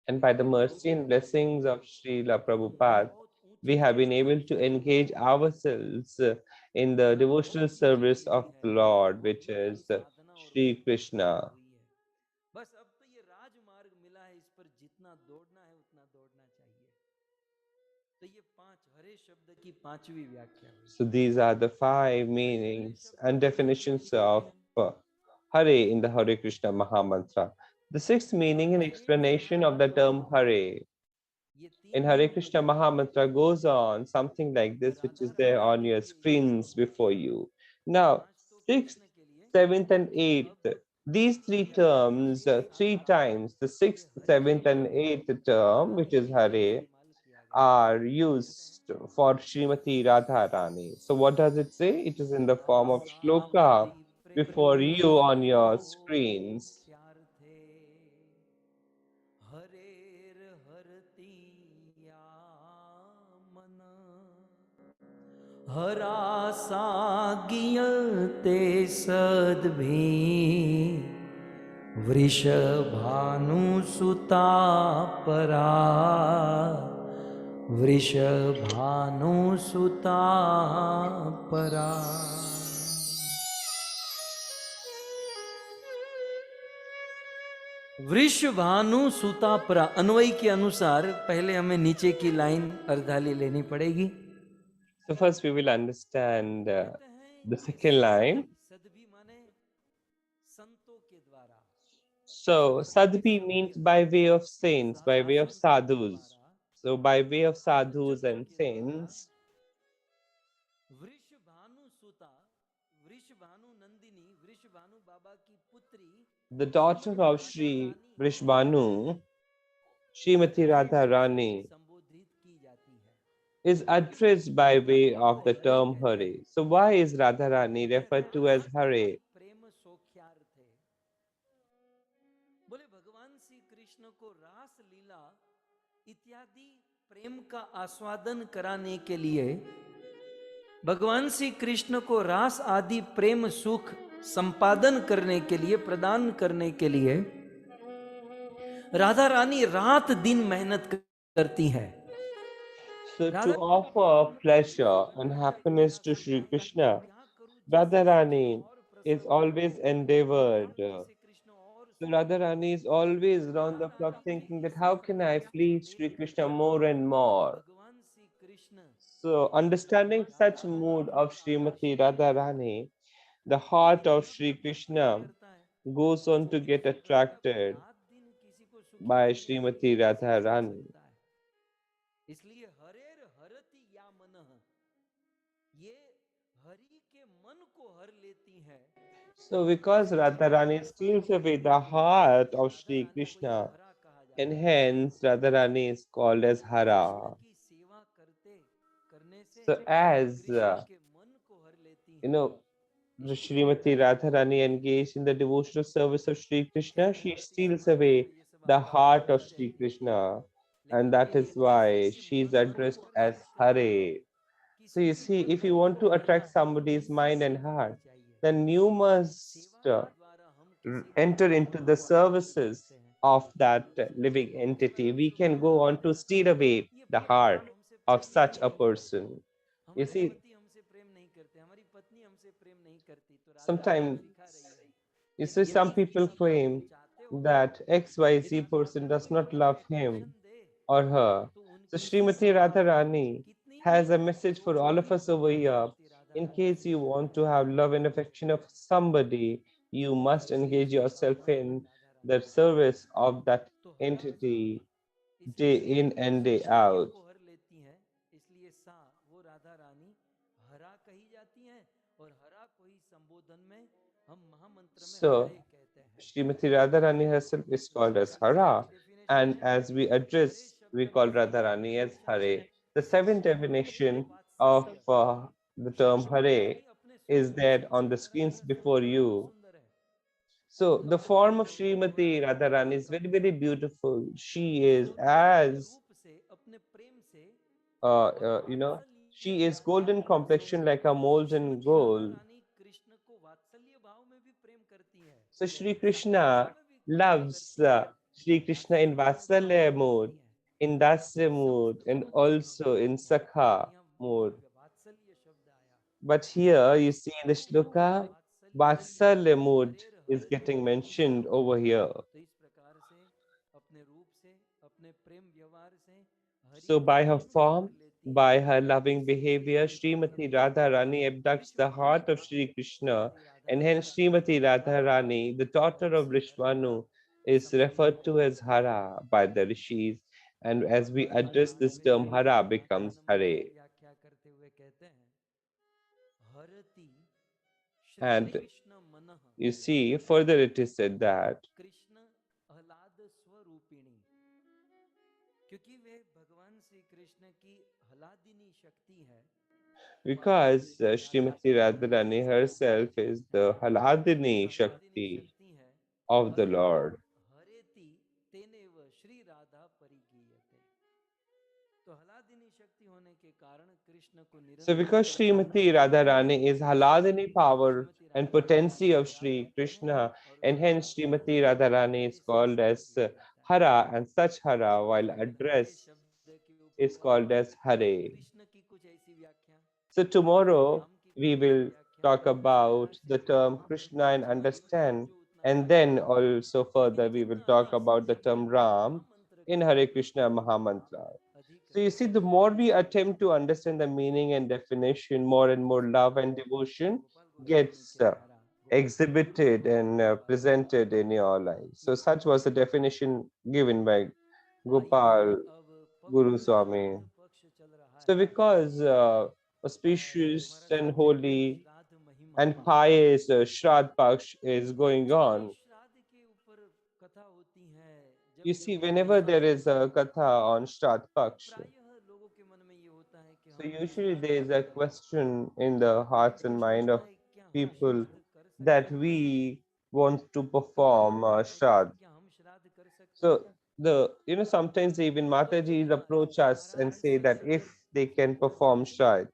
And by the mercy and blessings of Srila Prabhupada, we have been able to engage ourselves in the devotional service of the Lord, which is Sri Krishna. So these are the 5 meanings and definitions of Hare in the Hare Krishna Mahamantra. The 6th meaning and explanation of the term Hare in Hare Krishna Mahamantra goes on something like this, which is there on your screens before you. Now, 6th, 7th, and 8th, these 3 terms, 3 times, the 6th, 7th, and 8th term, which is Hare, are used for Srimati Radharani. So what does it say? It is in the form of shloka before you on your screens.
हरासागियते सद्भि वृषभानुसुता परा वृषभानुसुता परा। वृषभानु सुता परा अन्वय के अनुसार पहले हमें नीचे की लाइन अर्धाली लेनी पड़ेगी।
So first we will understand the second line. So sadhvi means by way of saints, by way of sadhus. So by way of sadhus and saints, the daughter of Sri Vrishbhanu, Srimati Radharani, is addressed by way of the term Hare. So why is Radharani referred to as Hare?
इत्यादि प्रेम का आस्वादन कराने के लिए, भगवान श्री कृष्ण को रास आदि प्रेम सुख संपादन करने के लिए, प्रदान करने के लिए राधा रानी रात दिन मेहनत करती है।
So to offer pleasure and happiness to Sri Krishna, Radharani is always endeavored. So Radharani is always round the clock thinking that how can I please Sri Krishna more and more. So understanding such mood of Srimati Radharani, the heart of Sri Krishna goes on to get attracted by Srimati Radharani. So because Radharani steals away the heart of Sri Krishna, and hence Radharani is called as Hara. So as Srimati Radharani engaged in the devotional service of Sri Krishna, she steals away the heart of Sri Krishna, and that is why she is addressed as Hare. So you see, if you want to attract somebody's mind and heart, then you must enter into the services of that living entity. We can go on to steal away the heart of such a person. You see, sometimes you see some people claim that XYZ person does not love him or her. So Srimati Radharani has a message for all of us over here. In case you want to have love and affection of somebody, you must engage yourself in the service of that
तो हरा सा
entity
इसे
day
C
in and day
शरीर
out.
को हर लेती हैं, इसलिए सा वो राधा रानी हरा कही जाती हैं, और हरा को ही संबोधन में हम महामंत्र में
So,
हरे कहते हैं।
Srimati Radharani herself is called as Hara,
Chhathi definition
and
है,
as we
Hare
address, we
शब्द
call
का
Radharani as Hare. The seventh definition of
वात्सल्य,
the term Hare
रानी अपने
is
स्वरूप
there
से
on the
जितना
screens
सुंदर है,
before
उतना ही
you.
सुंदर है।
So, the
अपने
form of
स्वरूप से
Srimati
बड़ा सुंदर
Radharani
है,
is very,
Prabhu
very beautiful. She is
अपने
as,
रूप से, अपने प्रेम से और
you know,
वात्सल्य
she
के
is golden
भाव
complexion
से
like a molten
Shrimati Radha
gold.
रानी कृष्ण को वात्सल्य भाव में भी प्रेम करती है,
So, Shri
सख्य भाव
Krishna
में भी प्रेम
loves
करती है,
Shri Krishna in
वात्सल्य भाव
Vatsalya
में भी
mode,
करती है।
in Dasya mode,
समस्त
and
स्वरूप
also in
भगवती है,
Sakha
यहाँ
mode.
वात्सल्य शब्द आया।
But here you see in the shloka,
वात्सल्य
Vatsalya mood
हरेर
is
हरति
getting mentioned
सर्वम।
over here.
तो इस प्रकार से अपने रूप से, अपने प्रेम व्यवहार से हरि
So
को
by her
अपने में
form,
हर लेती हैं,
by her loving
इसीलिए
behavior, Srimati Radharani abducts the heart of Shri Krishna,
Shrimati Radha
and
Rani
hence Srimati Radharani, the daughter of Rishvanu, is referred to as Hara by the rishis. And as we address this term, Hara becomes Hare.
व्याख्या करते हुए कहते हैं, हरति Shri
And
Krishna मनः
you see, further it is said that
Krishna आह्लाद स्वरूपिणी, क्योंकि वे भगवान श्री कृष्ण की आह्लादिनी शक्ति है।
because Srimati Radharani herself is the Haladini
आह्लादिनी
Shakti
शक्ति है,
of the
अतो
Lord.
हरेति तेनेव श्री राधा परिगीयते। तो आह्लादिनी शक्ति होने के कारण कृष्ण को
So
निरंतर
because Srimati Radharani is Haladini power
Shrimati
and
Radha Rani
potency
को
of
हरा
Sri
कहते हैं,
Krishna,
और
and
हरा
hence
को
Srimati Radharani is
हरे से
called as
संबोधित करता है।
Hara, and such Hara while
Hare
addressed
शब्द के ऊपर
is called
वात्सल्य,
as Hare.
कृष्ण की कुछ ऐसी व्याख्या,
So tomorrow
राम की
we
कुछ ऐसी
will
व्याख्या,
talk
इस प्रकार
about
से
the term Krishna and
जितना यूज हो
understand,
जो उतना
and
कर ले,
then also
लेकिन
further we will
जितना
talk
अधिक से
about the
अधिक
term Ram
महामंत्र
in
करें,
Hare Krishna Mahamantra.
उतना अधिक
So you see, the
Krishna
more
की
we
स्तुति
attempt to understand the meaning and definition, more and more love and devotion
Gopal Goswami
gets
के द्वारा, गोपाल
exhibited and
के द्वारा
presented in your life. So such was the definition given by
आइए
Gopal
अब
Guru
पवित्र
Swami.
श्राद्ध पक्ष चल रहा
So
है,
because
और
auspicious
हमारा
and
सब्जेक्ट है
holy
श्राद्ध महिमा।
and pious Shraddh Paksh is going
ये
on,
श्राद्ध के ऊपर कथा होती है,
you
जब
see,
जब
whenever there
श्राद्ध
is
होता
a
है,
katha on Shraddh
तो
Paksh,
प्रायः लोगों के मन में ये होता है कि
so
हम भी
usually
श्राद्ध
there is a
करें।
question in the
कोई
hearts and mind
पूछता
of
है क्या हम
people
श्राद्ध कर सकते
that
हैं,
we want to
कोई ये
perform
पूछता है कि
Shraddh.
क्या हम श्राद्ध कर सकते
So
हैं।
sometimes even
तो
Matajis
यहाँ
approach us and
Maharaj
say that
Sagar
if they can perform Shraddh.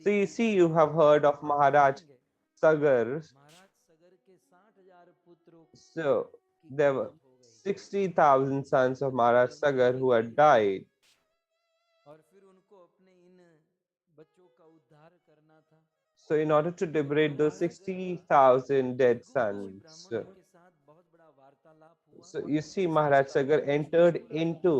So
यदि
you see, you have heard of
श्राद्ध
Maharaj
करेंगे,
Sagar.
महाराज सगर के 60,000 पुत्रों
So
की
there were
मौत हो गई,
60,000 sons of Maharaj
केवल
Sagar
एक
who
ही
had
रहे,
died.
और फिर उनको अपने इन बच्चों का उद्धार करना था।
So in order to
तो
liberate those
महाराज सगर का
60,000 dead
भृगुवंशी
sons,
ब्राह्मणों के साथ बहुत बड़ा वार्तालाप हुआ,
so you see,
जिसके
Maharaj
बाद
Sagar
विष्णु
entered
पुराण
into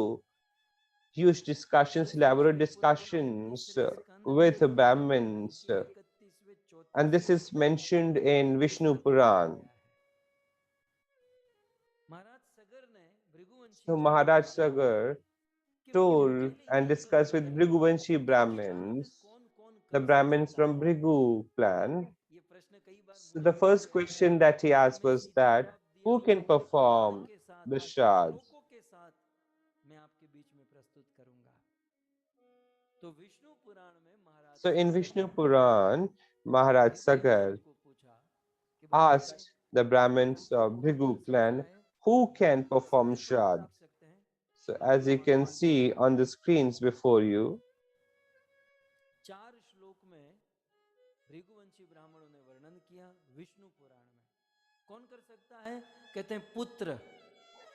huge discussions,
जिसमें
elaborate
विष्णु पुराण के
discussions
तीसरे स्कंद में
with Brahmins,
उसके 31वें
and this
34वें
is mentioned in
के
Vishnu
साथ लिखा
Puran.
गया है। महाराज सगर ने भृगुवंशी
So
ब्राह्मणों
Maharaj
से कहा
Sagar
कि मुझे
told
पहले
and
ये
discussed with
बताइए
Bhriguvanshi
कि श्राद्ध
Brahmins,
कौन कौन
the
कर
Brahmins
सकता
from
है।
Bhrigu clan.
ये प्रश्न कई बार
So
मुझे
the
पूछा
first
गया है,
question that he
और
asked
मैं
was
सीधा
that
जवाब दिया
who can
पुराण
perform
के साथ,
the Shraddh?
श्लोकों के साथ मैं आपके बीच में प्रस्तुत करूंगा। तो विष्णु पुराण में महाराज
So in
सगर
Vishnu
ने
Puran, Maharaj
भृगुवंशियों
Sagar
को पूछा कि बताइए
asked the
कौन
Brahmins of
कौन कर
Bhrigu
सकता
clan
है।
who can perform
सीधे तौर पे
Shraddh.
आप सकते हैं,
So
मैं
as you
भगवान
can
Vishnu
see on the screens before you,
4 श्लोक में भृगुवंशी ब्राह्मणों ने वर्णन किया विष्णु पुराण में। कौन कर सकता है, कहते हैं पुत्र।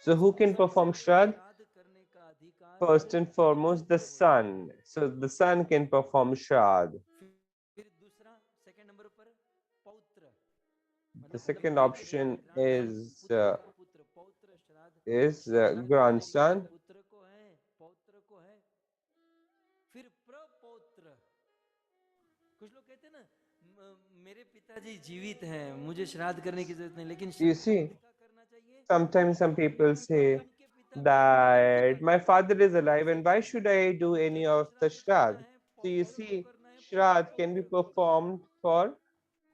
so who can
सबसे
perform
पहले
Shraddh?
श्राद्ध करने का अधिकार
First and
केवल
foremost, the
पुत्र होता है।
son. So the son can perform Shraddh.
फिर दूसरा, सेकंड नंबर पर पौत्र,
The
मतलब
second
बेटे बेटे
option
ग्रैंडसन, पुत्र का पुत्र, पौत्र श्राद्ध। श्राद्ध करने का
grandson.
पुत्र को है, पौत्र को है। फिर प्रपौत्र, कुछ लोग कहते हैं ना, मेरे पिता पिताजी जीवित हैं, मुझे श्राद्ध करने की जरूरत नहीं, लेकिन
You
श्राद्ध
see,
किसका करना चाहिए?
sometimes some people say
उनके पिता को,
that my father is alive and why should I do any of the
करना
Shraddh?
है,
So you
पौरों को
see,
करना है,
Shraddh
पौरों
can be
को करना है।
performed for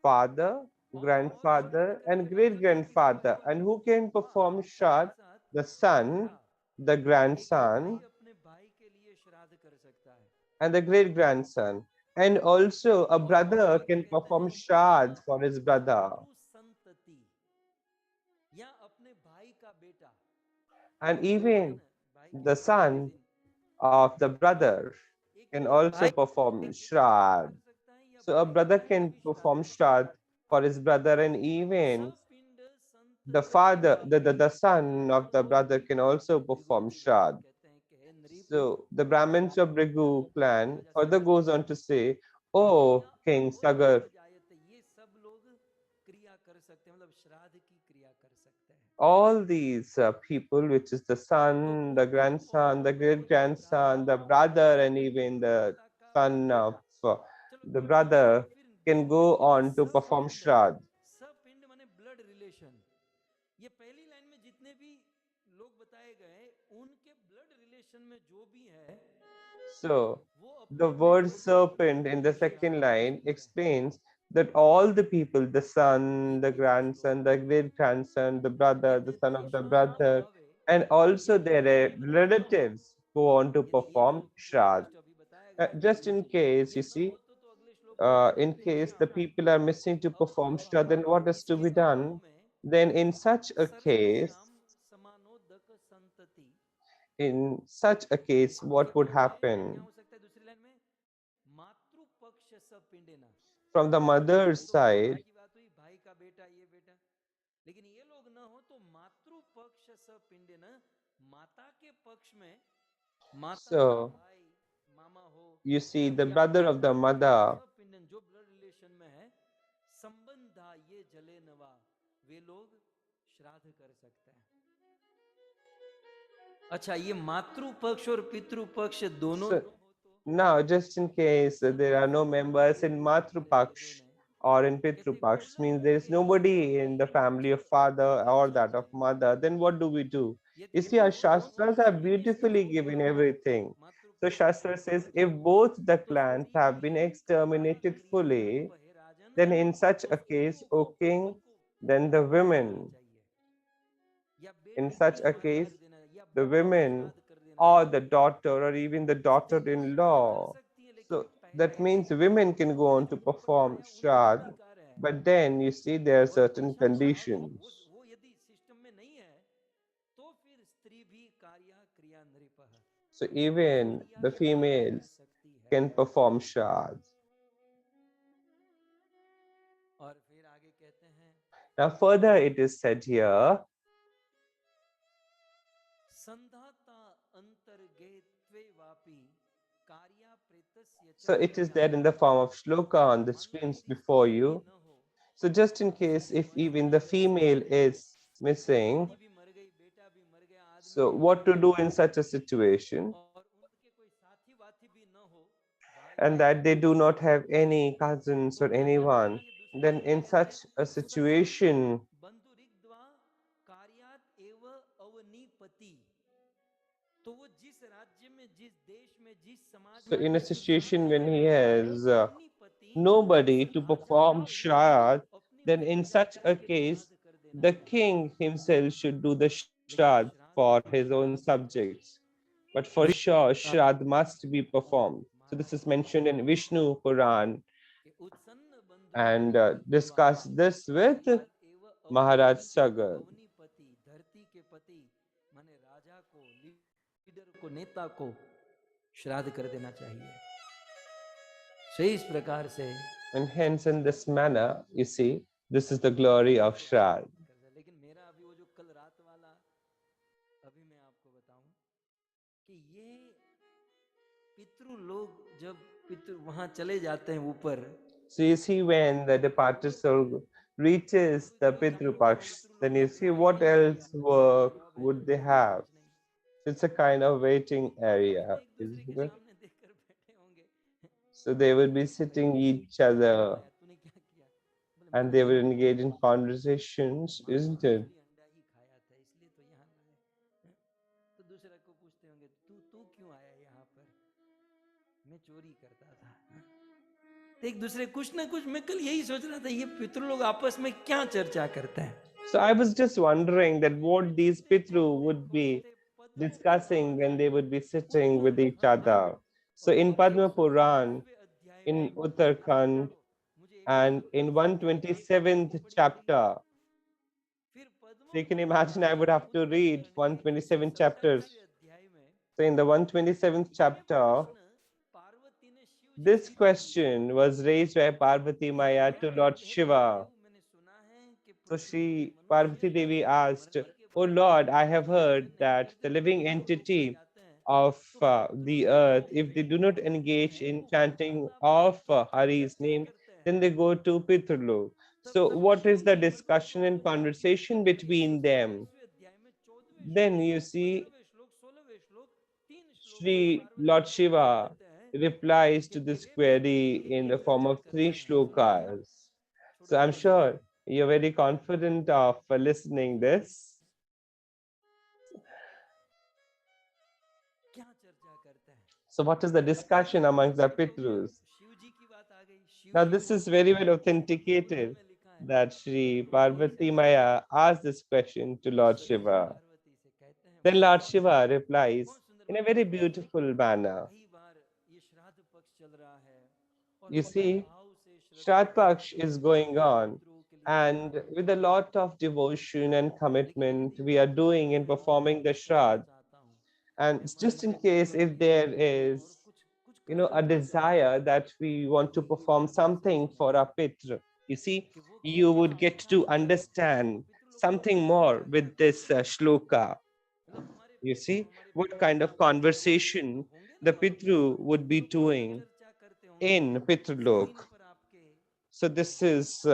father,
और श्राद्ध
grandfather,
करने
and
के बाद
great
जब वो किसी
grandfather.
और
And who can
माँ
perform
साथ
Shraddh?
साथ
The son,
बेटा,
the
एक भाई
grandson,
अपने भाई के लिए श्राद्ध कर सकता है,
and the great grandson. And also, a
और वो
brother
आगे
can
कहते
perform
हैं कि या
Shraddh for his brother.
मातृ संतति, या अपने भाई का बेटा,
And
दो भाई
even
ना, भाई
the
के बेटे
son
जैसे
of the brother
एक
can
एक
also
भाई
perform
के लिए श्राद्ध
Shraddh.
कर सकता है, या
So a
भाई
brother
भाई के
can
लिए श्राद्ध
perform
कर सकता
Shraddh
है।
for his brother, and even
सपिंड
the
संतति
father, the
Vapi
son of the
नरो,
brother can also
Bhrigu
perform
ऋषि भगवान
Shraddh.
कहते हैं कि हे नृप,
So the Brahmins of Brigu clan
Raja
further
सगर से
goes on to say,
अन्य
"Oh King
अहोरात्र
Sagar,
जायते, ये सब लोग क्रिया कर सकते हैं, मतलब श्राद्ध की क्रिया कर सकते हैं।
all these people, which is the
तो
son, the
उनको
grandson, the
वो
great
जो श्राद्ध
grandson, the
करते
brother,
हैं
and even the
माता का
son of
बेटा। चलो
the
थोड़ा सा
brother
फिर
can
देखते
go
हैं कि
on to perform
सपिंड,
Shraddh."
सपिंड माने ब्लड रिलेशन। ये पहली लाइन में जितने भी लोग बताए गए, उनके ब्लड रिलेशन में जो भी है,
So
वो
the
अपने
word
बेटों
serpent
के
in the
लिए श्राद्ध
second
कर
line
सकते हैं।
explains that all the people, the son, the
ये 23 श्लोक
grandson, the great grandson, the brother,
ये
the son
23
of the
श्लोक जो
brother,
भाव है,
and
ये
also their
एक लोग ना हो,
relatives go on to
यदि एक
perform
लोग जो
Shraddh.
जस्ट अभी बताया गया कि
Just in case,
ये
you
ना
see,
हो तो अगले श्लोक में बताया
in
कि
case the
हाँ,
people are missing to
अब
perform
अब
Shraddh, then what is to
इसके
be
अभाव
done?
में
Then in such a case,
सर्वेषाम समानोदक संतति,
what would happen?
क्या हो सकता है दूसरी लाइन में? मातृपक्ष सपिंडेना,
From the
वो
mother's
तो भाई
side,
भाई की बात हुई, भाई का बेटा, ये बेटा, लेकिन ये लोग ना हो तो मातृपक्ष सपिंडेना, माता के पक्ष में माता का
so
भाई, मामा हो,
you see, the
या
brother of the
पिता का
mother,
सपिंडन जो ब्लड रिलेशन में है, संबंधा ये जले नवा, वे लोग श्राद्ध कर सकते हैं। अच्छा, ये मातृ पक्ष और पितृ पक्ष दोनों
so now just in case there are no members in Matru Paksh or in Pitru Paksh, means there is nobody in the family of father or that of mother, then what do we do? You see, our Shastras have beautifully given everything. So Shastra says, if both the clans have been exterminated fully, then in such a case, O king, then the women,
या
in
बेटी को
such a
श्राद्ध
case,
कर देना, या
the
बेटे को
women
श्राद्ध कर देना,
or the daughter or even the
स्त्री श्राद्ध कर
daughter-in-law.
सकती है, लेकिन
So that
पहले
means women can go on to
जो प्रकार
perform
है उनका
Shraddh,
अधिकार है।
but then you see there are
और
certain
अच्छा,
conditions.
वो यदि सिस्टम में नहीं है तो फिर स्त्री भी कार्य क्रिया नृपः,
So even
क्रिया
the
श्राद्ध कर
females
सकती है।
can perform Shraddh.
और फिर आगे कहते हैं,
Now further it is said here,
संधाता अंतर्गे त्वे वापि कार्या प्रेतस्य च
so it is
क्रिया,
there in the form of shloka on the screens
अंतरी
before
स्त्री भी
you.
न हो,
So just in case if even the female is missing,
पत्नी भी मर गई, बेटा भी मर गया, आदमी
so
भी मर
what to
गया,
do in such a situation?
और उनके कोई साथी वाथी भी न हो, भाई
And that they do
बहन,
not have any cousins
तो
or
क्या करना
anyone,
चाहिए? दूसरी
then
लाइन में
in
कहते
such
हैं,
a
उत्सन्न
situation,
बंधुरिग्ध्वा कार्यात एव अवनीपति, तो वो जिस राज्य में, जिस देश में, जिस समाज
so
में
in a
जिसको श्राद्ध
situation when he
करना है, वो
has
अवनीपति
nobody
उस
to
राजा
perform
का वो
Shraddh,
अपने
then in
द्वारा
such a
जाके
case,
श्राद्ध कर देना
the
चाहिए।
king himself should do the
लेकिन
Shraddh
श्राद्ध
for
तो
his own
श्राद्ध है,
subjects. But for sure, Shraddh must be performed. So this is mentioned in Vishnu Puran,
कि उत्सन्न बंधु
and
रिग्ध्वा
discuss this with
कार्यात एव
Maharaj Sagar.
अवनीपति, धरती के पति माने राजा को, लीडर को, नेता को श्राद्ध कर देना चाहिए। सही इस प्रकार से,
And hence, in this manner, you see, this is the glory of Shraddh.
लेकिन मेरा अभी वो जो कल रात वाला, अभी मैं आपको बताऊं कि ये पितृ लोग जब पितृ वहां चले जाते हैं ऊपर,
So you see, when the departed soul reaches the Pitru Paksh, then you see what else work would they have. It's a kind of waiting area,
एक दूसरे के
isn't it?
सामने देखकर बैठे होंगे,
So they would be sitting each other.
तूने क्या किया? बोले
and they were engaged in conversations, isn't it?
अंडा ही खाया था इसलिए तो यहाँ लाए। तो दूसरा को पूछते होंगे तू तू क्यों आया यहाँ पर? मैं चोरी करता था। तो एक दूसरे कुछ ना कुछ, मैं कल यही सोच रहा था ये पितृ लोग आपस में क्या चर्चा करते हैं।
So I was just wondering that what these Pitru would be discussing when they would be sitting with each other. So in Padma Puran, in Uttarakhand, and in 127th chapter, so you can imagine I would have to read 127 chapters. So in the 127th chapter, this question was raised by Parvati Maya to Lord Shiva. So she, Parvati Devi asked, "Oh Lord, I have heard that the living entity of the earth, if they do not engage in chanting of Hari's name, then they go to Pitrulok. So what is the discussion and conversation between them?" Then you see Sri Lord Shiva replies to this query in the form of 3 shlokas. So I'm sure you're very confident of listening this. So what is the discussion amongst the Pitrus? Now this is very well authenticated that Sri Parvati Maya asked this question to Lord Shiva. Then Lord Shiva replies in a very beautiful manner. You see, Shraddh Paksh is going on, and with a lot of devotion and commitment we are doing in performing the Shraddh. And just in case if there is, a desire that we want to perform something for our Pitra, you see, you would get to understand something more with this shloka. You see, what kind of conversation the Pitru would be doing in Pitralok. So this is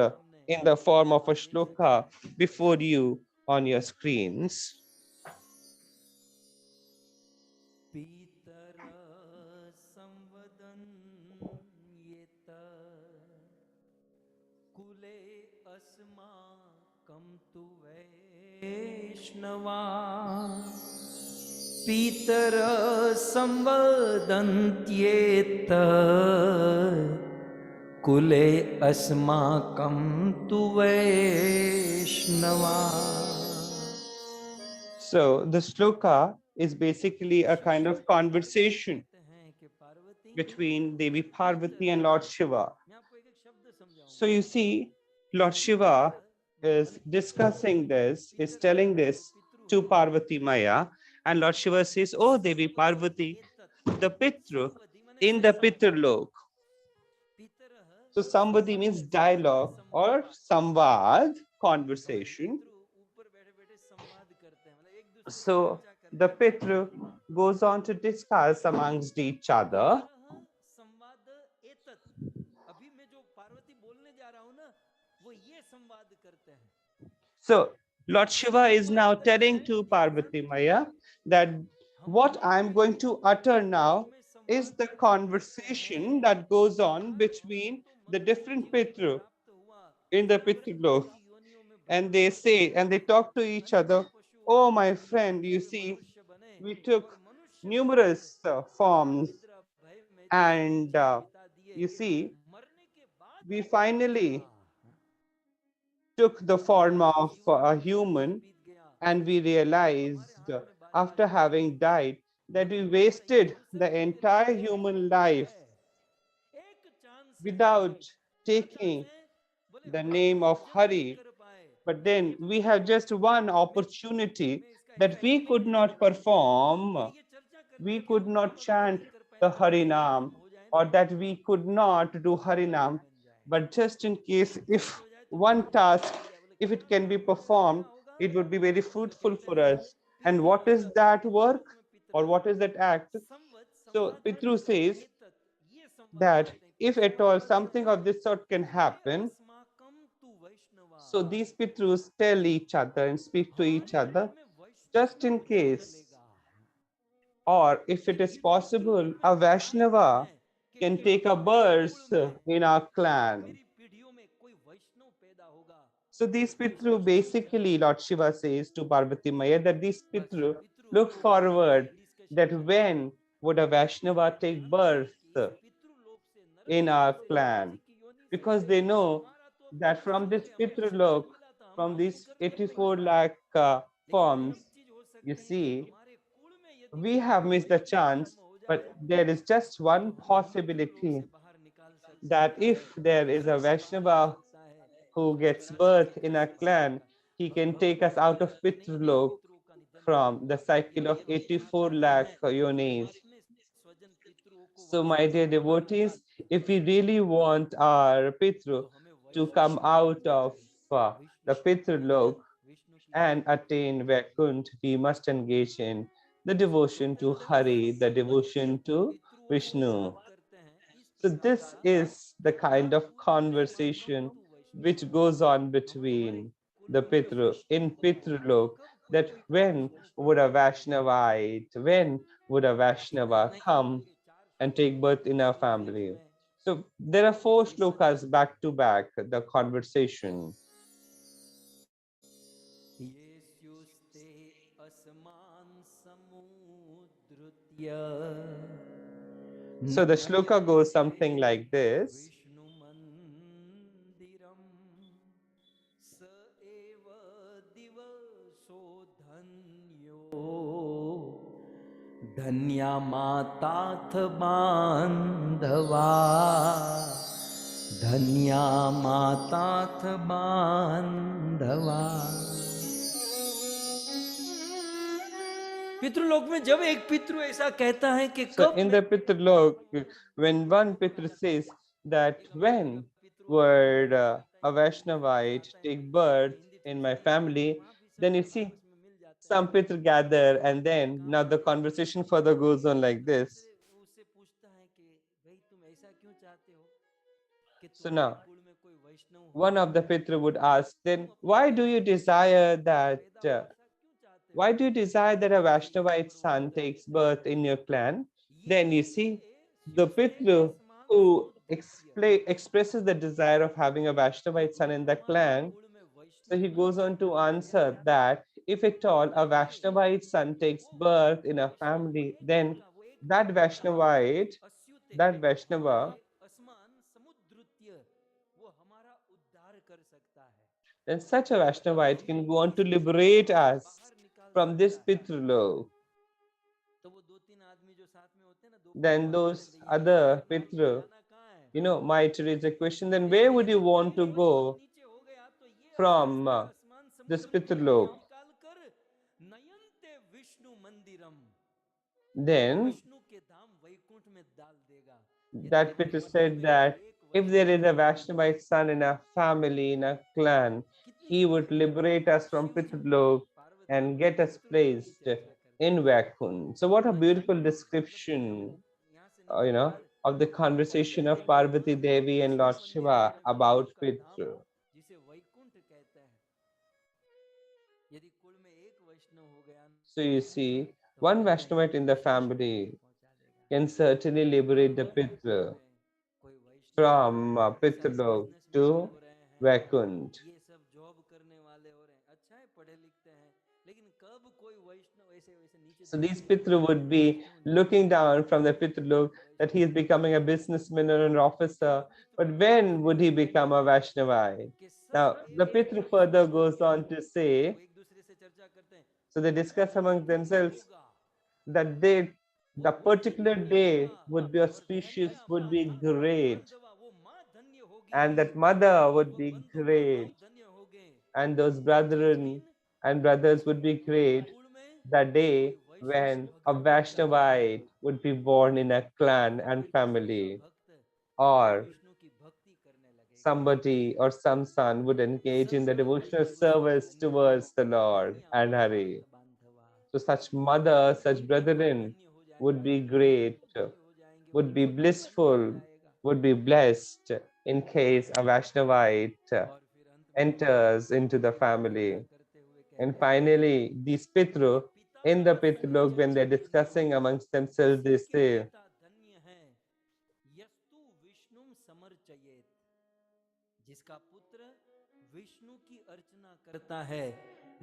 in the form of a shloka before you on your screens.
पितर संवदन्त्येत कुले अस्माकं तु Vaishnava.
So the shloka is basically a kind of conversation between Devi Parvati and Lord Shiva. So you see, Lord Shiva is discussing this, is telling this to Parvati Maya, and Lord Shiva says, "Oh Devi Parvati, the Pitru in the Pitrlok." So Samvadi means dialogue or samvad, conversation. So the Pitru goes on to discuss amongst each other. So Lord Shiva is now telling to Parvati Maya that what I'm going to utter now is the conversation that goes on between the different Pitru in the Pitrulok. And they say, and they talk to each other, "Oh, my friend, you see, we took numerous forms, and you see, we finally took the form of a human, and we realized after having died that we wasted the entire human life without taking the name of Hari. But then we have just one opportunity that we could not perform, we could not chant the Harinam, or that we could not do Harinam. But just in case, if one task, if it can be performed, it would be very fruitful for us." And what is that work, or what is that act? So Pitru says that if at all something of this sort can happen, so these Pitrus tell each other and speak to each other, just in case, or if it is possible, a Vaishnava can take a birth in our clan. So these Pitru, basically Lord Shiva says to Parvati Maya that these Pitru look forward that when would a Vaishnava take birth in our clan, because they know that from this Pitrulok, from these 84 lakh forms, you see, we have missed the chance, but there is just one possibility that if there is a Vaishnava who gets birth in a clan, he can take us out of Pitrulok from the cycle of 84 lakh yonis. So, my dear devotees, if we really want our Pitru to come out of the Pitrulok and attain Vaikunt, we must engage in the devotion to Hari, the devotion to Vishnu. So this is the kind of conversation which goes on between the Pitru in Pitrulok, that when would a Vaishnavite, when would a Vaishnava come and take birth in our family? So there are four shlokas back to back, the conversation.
येष्युस्ते अस्मान् समुद्धृत्य
So the shloka goes something like this.
विष्णुमन्दिरं स एव दिवसो धन्यो धन्या माताथ बान्धवा धन्या माताथ बान्धवा। पितृलोक में जब एक पितृ ऐसा कहता है कि
So in the Pitrulok, when one Pitru says that when would a Vaishnavite take birth in my family, then you see some Pitru gather, and then now the conversation further goes on like this. So now one of the Pitru would ask, then why do you desire that? Why do you desire that a Vaishnavite son takes birth in your clan? Then you see the Pitru who expresses the desire of having a Vaishnavite son in the clan. So he goes on to answer that if at all a Vaishnavite son takes birth in a family, then that Vaishnavite, that Vaishnava, then such a Vaishnavite can go on to liberate us from this Pitrulok. Then those other Pitru, might raise a question, then where would you want to go from this Pitrulok? Then that Pitru said that if there is a Vaishnavite son in a family, in a clan, he would liberate us from Pitrulok and get us placed in Vaikunt. So what a beautiful description, of the conversation of Parvati Devi and Lord Shiva about Pitru. So you see, one Vaishnavite in the family can certainly liberate the Pitru from Pitrulok to Vaikunt. So these Pitru would be looking down from the Pitrulok that he is becoming a businessman or an officer, but when would he become a Vaishnavite? Now, the Pitru further goes on to say, so they discuss among themselves that the particular day would be auspicious, would be great, and that mother would be great, and those brethren and brothers would be great, the day when a Vaishnavite would be born in a clan and family, or somebody or some son would engage in the devotional service towards the Lord and Hari. So such mother, such brethren would be great, would be blissful, would be blessed in case a Vaishnavite enters into the family. And finally, these Pitru, in the Pitrulok, when they're discussing amongst themselves, they say,
करता है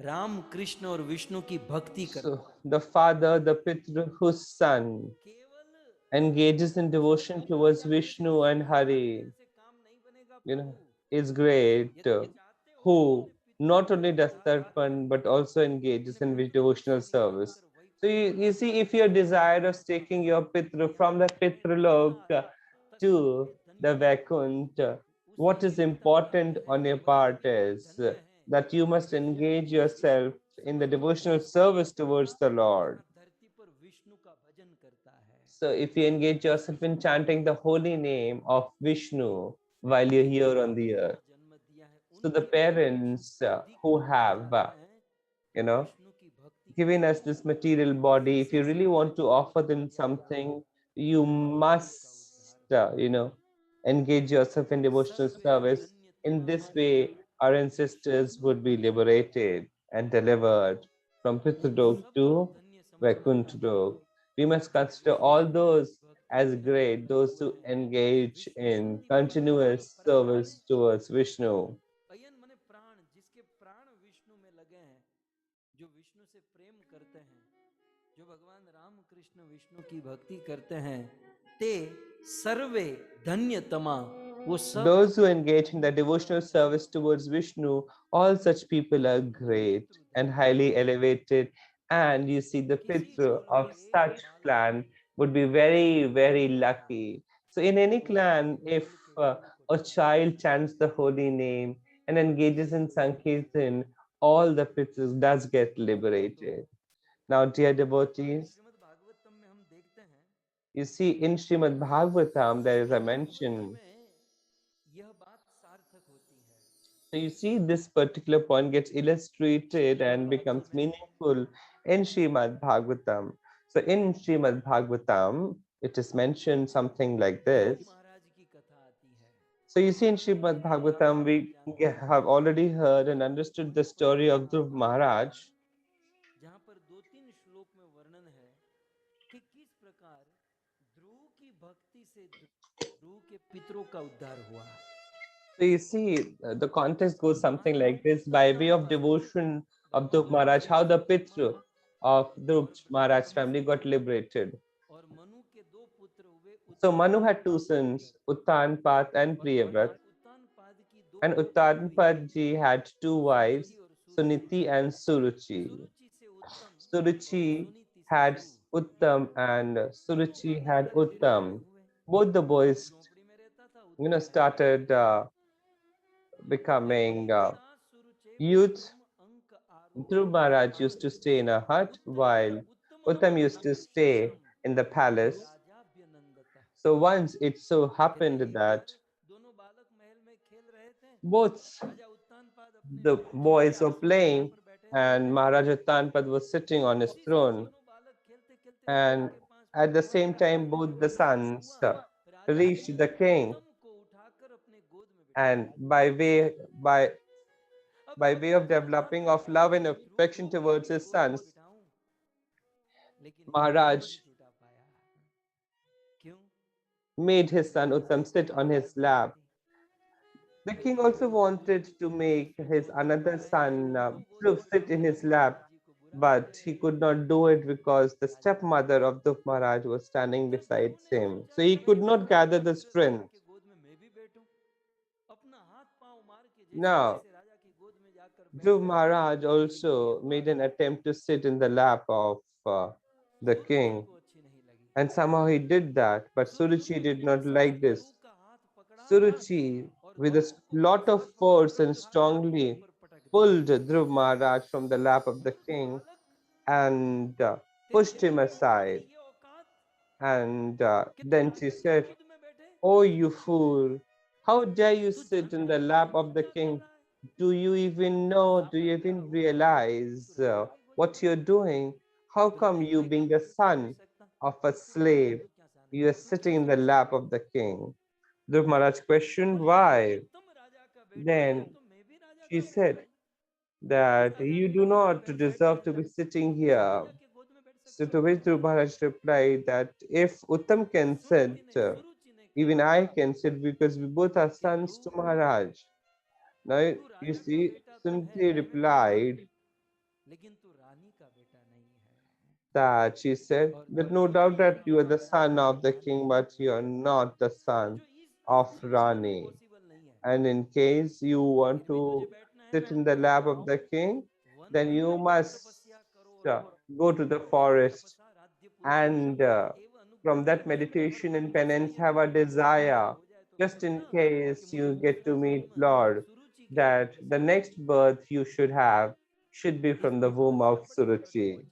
राम कृष्ण और विष्णु की भक्ति कर
So the father, the Pitra, whose son
केवल
engages in devotion towards Vishnu and Hari,
से काम नहीं बनेगा
you know,
Prabhu
is great,
यदि ये चाहते हो
who
कि अपने पितरों
not
को
only does tarpan but also engages in devotional service. So you see, if your desire of taking your pitra from the pitralok to the Vaikuntha, what is important on your part is that you must engage yourself in the devotional service towards the Lord.
धरती पर विष्णु का भजन करता है
So if you engage yourself in chanting the holy name of Vishnu while you're here on the earth,
जन्म दिया है
so the
उनके
parents who have, you know,
Vishnu की भक्ति
given us this material body, if you really want to offer them something, you must, engage yourself in devotional service. In this way, our ancestors would be liberated and delivered from Pitradog to Vaikuntha. We must consider all those as great, those who engage in continuous service towards Vishnu.
अयन मने प्राण जिसके प्राण विष्णु में लगे हैं जो विष्णु से प्रेम करते हैं जो भगवान राम कृष्ण विष्णु की भक्ति करते हैं ते सर्वे धन्यतमा वो सब
Those who engage in the devotional service towards Vishnu, all such people are great and highly elevated. And you see, the Pitra of such clan would be very, very lucky. So, in any clan, if a child chants the holy name and engages in Sankirtan, all the Pitras does get liberated. Now, dear devotees,
Shrimad Bhagavatam में हम देखते हैं
you see, in Srimad Bhagavatam, there is a mention.
में यह बात सार्थक होती है
So you see, this particular point gets illustrated and becomes meaningful in Srimad Bhagavatam. So in Srimad Bhagavatam, it is mentioned something like
Dhruv
this.
महाराज की कथा आती है
So you see, in Srimad Bhagavatam, we have already heard and understood the story of Dhruv Maharaj.
जहां पर दो तीन श्लोक में वर्णन है कि किस प्रकार ध्रुव की भक्ति से ध्रुव के पितरों का उद्धार हुआ
So you see, the context goes something like this. By way of devotion of Dhruv Maharaj, how the Pitra of Dhruv Maharaj's family got liberated.
और मनु के दो पुत्र हुए
So Manu had two sons, Uttanpad and Priyavrat.
Uttanpad की दो
And Uttanpad ji had two wives, Suniti and Suruchi.
सुरुचि से उत्तम
Suruchi
Suniti से
had
Dhruv
Uttam and Suruchi had Uttam. Both the boys,
झोपड़ी में रहता था
started becoming
सुरुचे
youth.
अंक आरोह
Dhruv Maharaj used to stay in a hut while Uttam used to stay in the palace.
राजाभ्यनंदता
So once it so happened that
दोनों बालक महल में खेल रहे थे
both
राजा उत्तानपाद अपने
the boys were playing and Maharaja Tanpad was sitting on his throne.
दोनों बालक खेलते खेलते
And at the same time, both the sons reached the king.
को उठाकर अपने गोद में
And by way of developing of love and affection towards his sons,
लेकिन
Maharaj
छुटा पाया क्यों
made his son Uttam sit on his lap. The king also wanted to make his another son Dhruv sit in his lap, but he could not do it because the stepmother of Dhruv Maharaj was standing beside him. So he could not gather the strength.
के गोद में मैं भी बैठूं अपना हाथ पांव मार के
Now,
जैसे राजा की गोद में जाकर
Dhruv Maharaj also made an attempt to sit in the lap of the king,
को अच्छी नहीं लगी
and somehow he did that, but Suruchi did not like this.
का हाथ पकड़ा
Suruchi, with a lot of force and strongly, pulled Dhruv Maharaj from the lap of the king and pushed him aside.
ये औकात
And then she said, "Oh, you fool! How dare you sit in the lap of the king? Do you even know? Do you even realize what you're doing? How come you, being the son of a slave, you are sitting in the lap of the king?" Dhruv Maharaj questioned why. Then she said that you do not deserve to be sitting here. So to which Dhruv Maharaj replied that if Uttam can sit, even I can sit because we both are sons to Maharaj. Now you see, Sunti replied
लेकिन तू रानी का बेटा नहीं है।
that she said that no doubt that you are the son of the king, but you are not the son of Rani. And in case you want to sit in the lap of the king, then you must uh, go to the forest and from that meditation and penance have a desire, just in case you get to meet Lord, that the next birth you should have should be from the womb of Suruchi.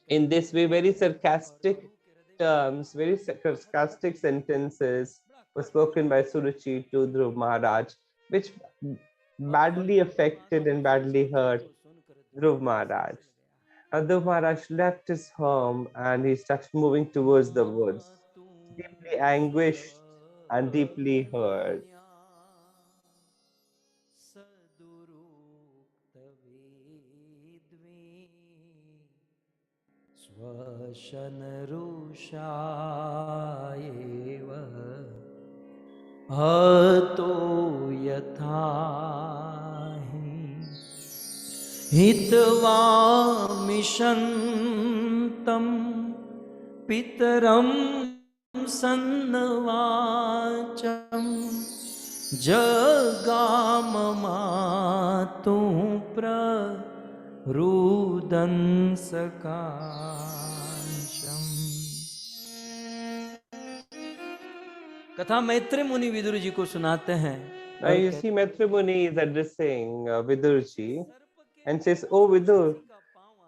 In this way, very sarcastic terms, very sarcastic sentences were spoken by Suruchi to Dhruv Maharaj, which badly affected and badly hurt Dhruv Maharaj. Dhruv Maharaj left his home and he started moving towards the woods, deeply anguished and deeply hurt.
स्वशनरुषायेव हतो यथा हित्वा मिषन्तं पितरं सन्नवाचं जगाममातुः प्ररुदन् सकाशम्। कथा मैत्रेय मुनि विदुर जी को सुनाते हैं।
Now you see Maitri Muni is addressing Vidurji and says, "Oh Vidur,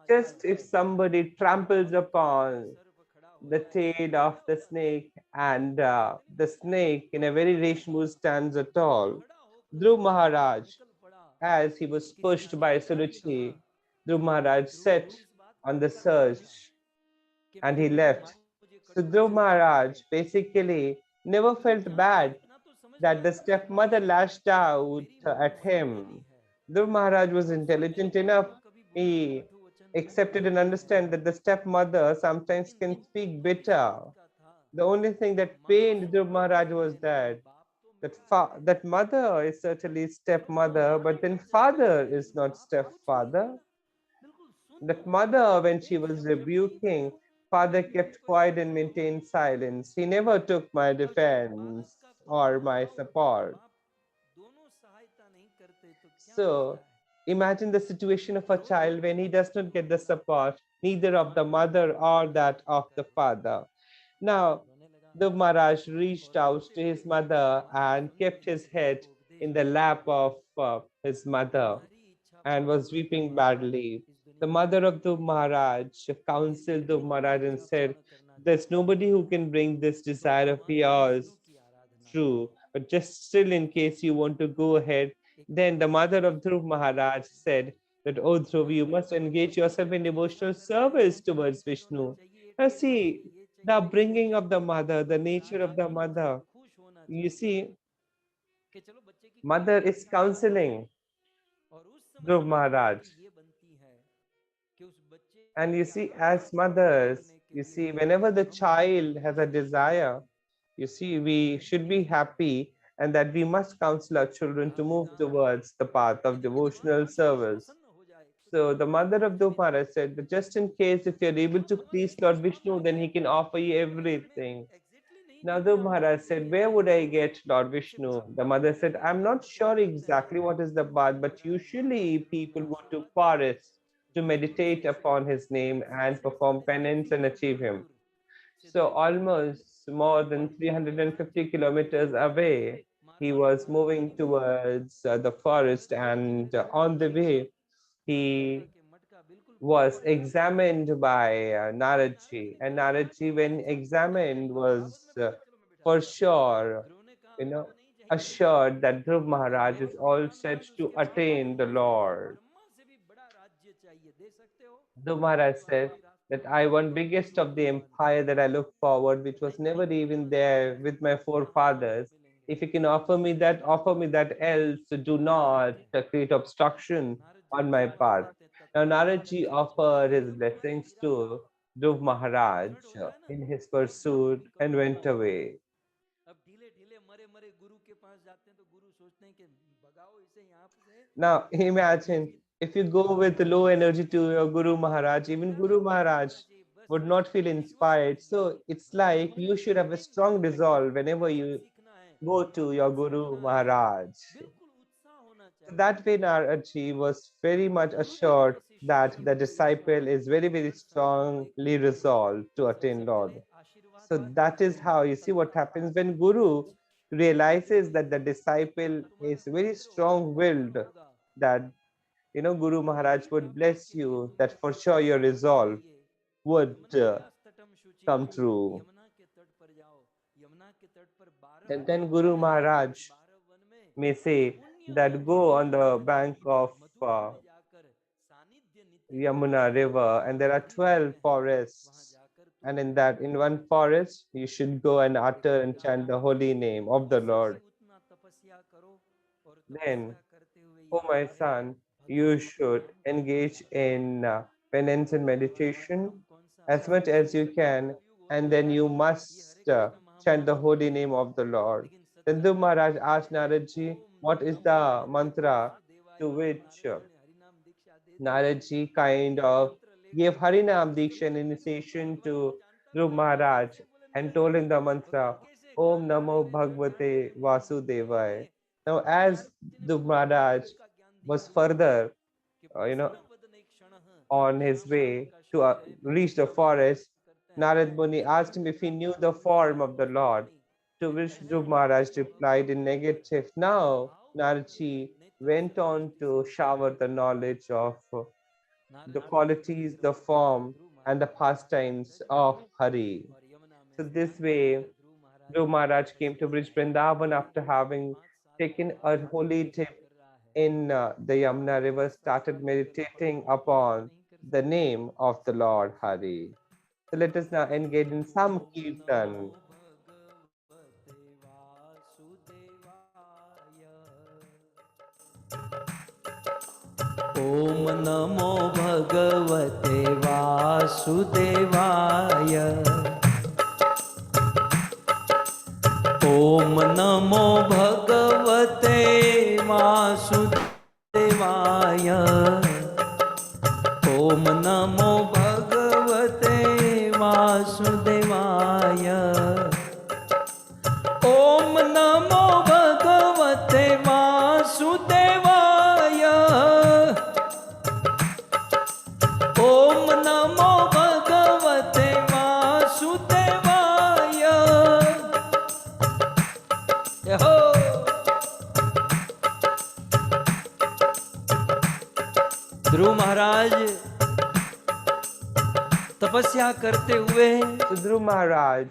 just if somebody tramples upon the tail of the snake and the snake in a very rash mood stands tall, Dhruv Maharaj, as he was pushed by Suruchi, Dhruv Maharaj set on the search and he left. So Dhruv Maharaj basically never felt bad that the stepmother lashed out at him. Dhruv Maharaj was intelligent enough. He accepted and understand that the stepmother sometimes can speak bitter. The only thing that pained Dhruv Maharaj was that mother is certainly stepmother, but then father is not stepfather. That mother, when she was rebuking, father kept quiet and maintained silence. He never took my defense or my support. So imagine the situation of a child when he does not get the support, neither of the mother or that of the father. Now, the Maharaj reached out to his mother and kept his head in the lap of his mother and was weeping badly. The mother of the Maharaj counseled the Maharaj and said, "There's nobody who can bring this desire of yours true, but just still in case you want to go ahead." Then the mother of Dhruv Maharaj said that, "Oh Dhruv, you must engage yourself in devotional service towards Vishnu." Now see, the bringing of the mother, the nature of the mother. You see, mother is counseling Dhruv Maharaj. And you see, as mothers, you see, whenever the child has a desire, you see, we should be happy and that we must counsel our children to move towards the path of devotional service. So the mother of Dhupara said that just in case if you're able to please Lord Vishnu, then he can offer you everything. Now the Maharaj said, "Where would I get Lord Vishnu?" The mother said, "I'm not sure exactly what is the path, but usually people go to forests to meditate upon his name and perform penance and achieve him." So almost more than 350 kilometers away, he was moving towards the forest, and on the way, he was examined by Naradji. And Naradji, when examined, was for sure, you know, assured that Dhruv Maharaj is all set to attain the Lord. Dhruv Maharaj said that I want biggest of the empire that I look forward, which was never even there with my forefathers. If you can offer me that, offer me that, else do not create obstruction on my path. Now Naradji offered his blessings to Dhruv Maharaj in his pursuit and went away. Now imagine if you go with low energy to your Guru Maharaj, even Guru Maharaj would not feel inspired. So it's like you should have a strong resolve whenever you go to your Guru Maharaj. So that way Naradji was very much assured that the disciple is very, very strongly resolved to attain Lord. So that is how you see what happens when Guru realizes that the disciple is very strong-willed, that Guru Maharaj would bless you, that for sure your resolve would come true. And then Guru Maharaj may say that go on the bank of Yamuna river, and there are 12 forests. And in one forest, you should go and utter and chant the holy name of the Lord. Then, oh my son, you should engage in penance and meditation as much as you can, and then you must chant the holy name of the Lord. Then Dhruv Maharaj asked Naradji, what is the mantra, to which Naradji kind of gave Harinam Diksha initiation to Dhruv Maharaj and told him the mantra, Om Namo Bhagavate Vasudevaya. Now, as Dhruv Maharaj was further, on his way to reach the forest, Narad Muni asked him if he knew the form of the Lord, to which Dhruv Maharaj replied in negative. Now, Naradji went on to shower the knowledge of the qualities, the form, and the pastimes of Hari. So this way, Dhruv Maharaj came to Brij Vrindavan after having taken a holy dip in the Yamuna river, started meditating upon the name of the Lord Hari. So let us now engage in some kirtan.
ओम नमो भगवते वासुदेवाय। ओम नमो भगवते वासुदेवाय। ओम नमो भगवते वासुदेवाय। ओम नमो भगवते वासुदेवाय। ओम नमो भगवते वासुदेवाय। हो ध्रुव महाराज तपस्या करते हुए,
So Dhruv Maharaj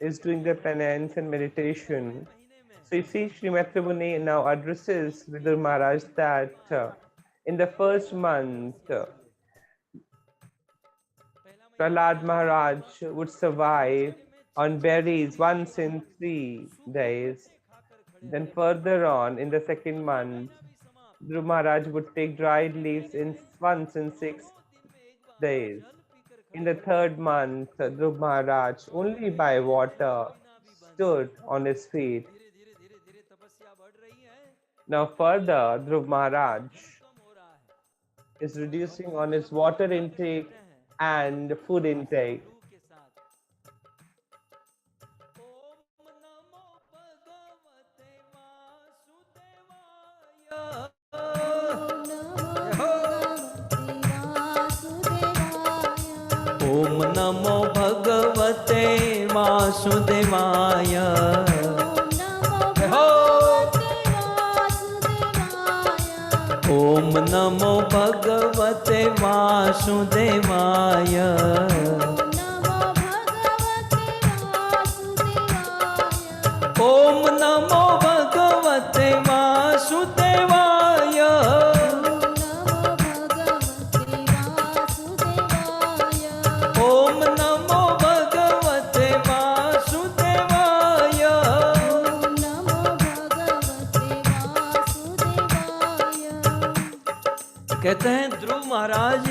is doing the penance and meditation. So you see, Sri Maitrabhuni now addresses Dhruv Maharaj that in the first month, Prahlad Maharaj would survive on berries once in 3 days. Then further on, in the second month, Dhruv Maharaj would take dried leaves once in 6 days. In the third month, Dhruv Maharaj only by water stood on his feet. Now further, Dhruv Maharaj is reducing on his water intake and food intake.
ओम नमो भगवते वासुदेवाय। ओम नमो भगवते वासुदेवाय। ओम नमो भगवते वासुदेवाय। ओम नमो भगवते वासुदेवाय। कहते हैं ध्रुव महाराज,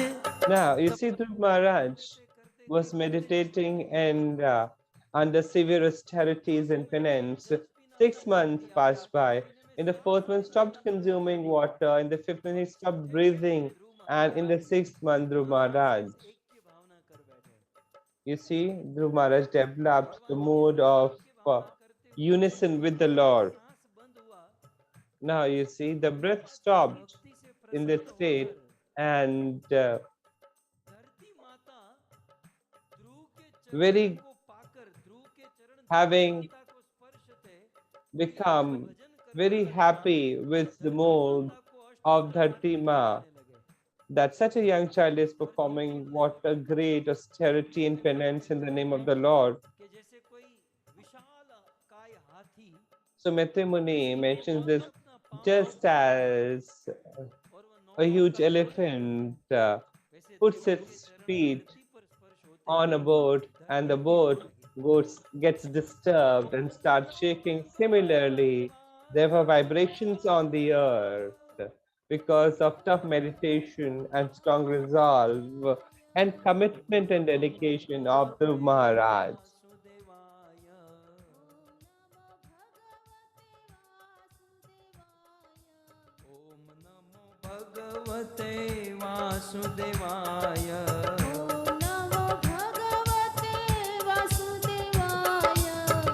Now you see, Dhruv Maharaj was meditating and under severe austerities and penance. 6 months passed by. In the fourth month, stopped consuming water. In the fifth month, he stopped breathing. And in the sixth month, Dhruv Maharaj, you see, Dhruv Maharaj developed the mode of unison with the Lord. Now you see, the breath stopped in this state, and very having become very happy with the mode of Dharti Ma, that such a young child is performing what a great austerity and penance in the name of the Lord. So Maitreya Muni mentions this just as a huge elephant puts its feet on a boat and the boat gets disturbed and starts shaking. Similarly, there were vibrations on the earth because of tough meditation and strong resolve and commitment and dedication of the Maharaj.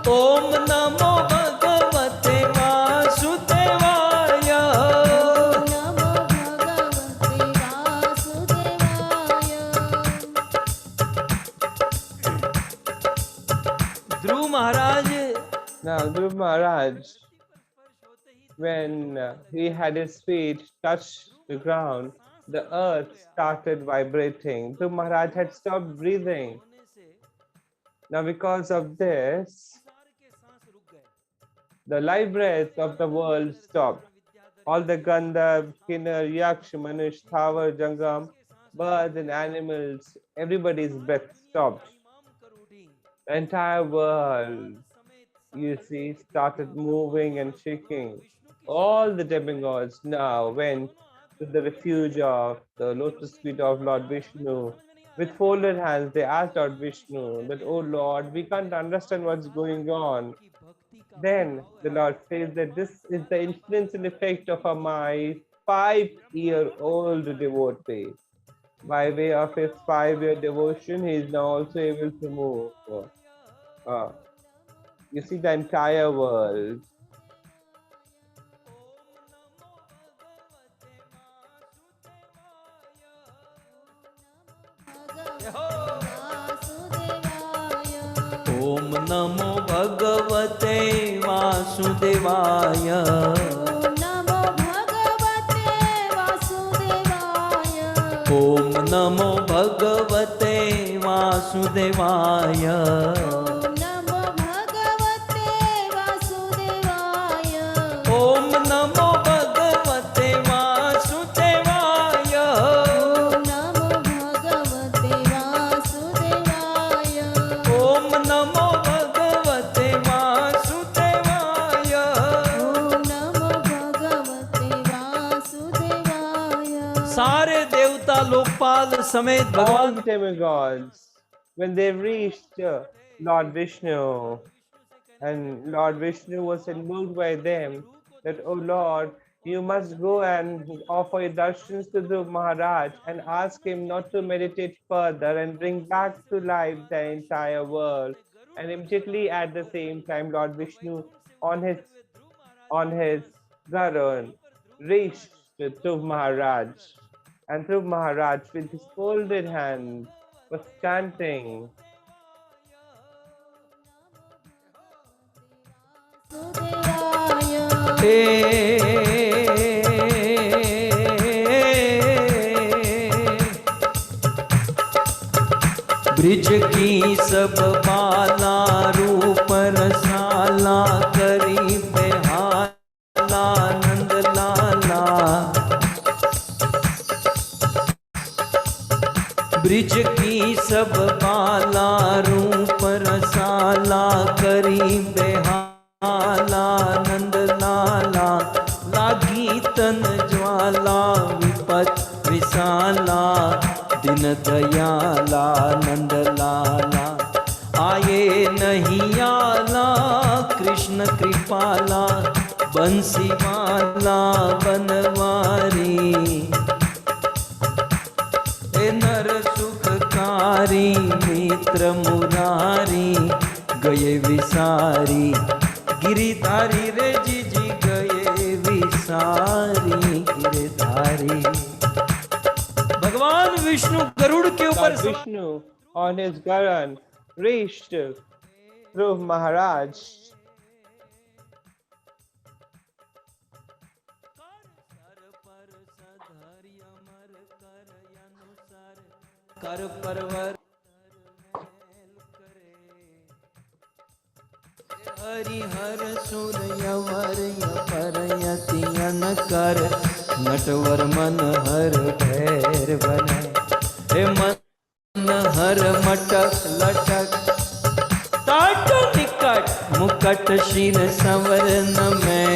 Om Namo Bhagavate Vasudevaya. Dhruv Maharaj.
Now, Dhruv Maharaj, when he had his feet touch the ground, the earth started vibrating. Dhruv Maharaj had stopped breathing. Now, because of this, the life breath of the world stopped. All the Gandharv, Kinnar, Yaksh, Manush, Thavar, Jangam, birds and animals, everybody's breath stopped. The entire world, you see, started moving and shaking. All the demigods now went to the refuge of the lotus feet of Lord Vishnu. With folded hands, they asked Lord Vishnu that, "Oh Lord, we can't understand what's going on." Then the Lord says that this is the influence and effect of my 5-year-old devotee. By way of his 5-year devotion, he is now also able to move. You see the entire world.
Om Namo Bhagavate Vasudevaya. Om Namo Bhagavate Vasudevaya. Om Namo Bhagavate Vasudevaya. Om Namo Bhagavate Vasudevaya. सारे देवता लोकपाल समेत
All
भगवान
the demigods, when they reached Lord Vishnu, and Lord Vishnu was moved by them that, "Oh Lord, you must go and offer your darshans to Dhruv Maharaj and ask him not to meditate further and bring back to life the entire world." And immediately at the same time, Lord Vishnu on his Garuda reached to Dhruv Maharaj. And Dhruv Maharaj with his folded hands was chanting,
bridge की सब बाला रूप रसाला करी बेहाला नंद लाला। Bridge की सब बाला रूप रसाला करी बेहाला नंद लाला। लागी तन ज्वाला विपत विशाला दिन दयाला नंद लाला। आए नहीं आला कृष्ण कृपाला बंसी माला बनवारी, हे नर सुखकारी मित्र मुरारी, गए विसारी गिरिधारी रे जीजी गए विसारी गिरिधारी। भगवान विष्णु गरुड़ के ऊपर
Vishnu on his Garan reached Dhruv Maharaj.
कर परवर हरिहर सूर्यवर परयतियन कर, नटवर मन हर भैर बने, हे मन हर मटक लटक, टाट निकट मुकट शीन संवरन में,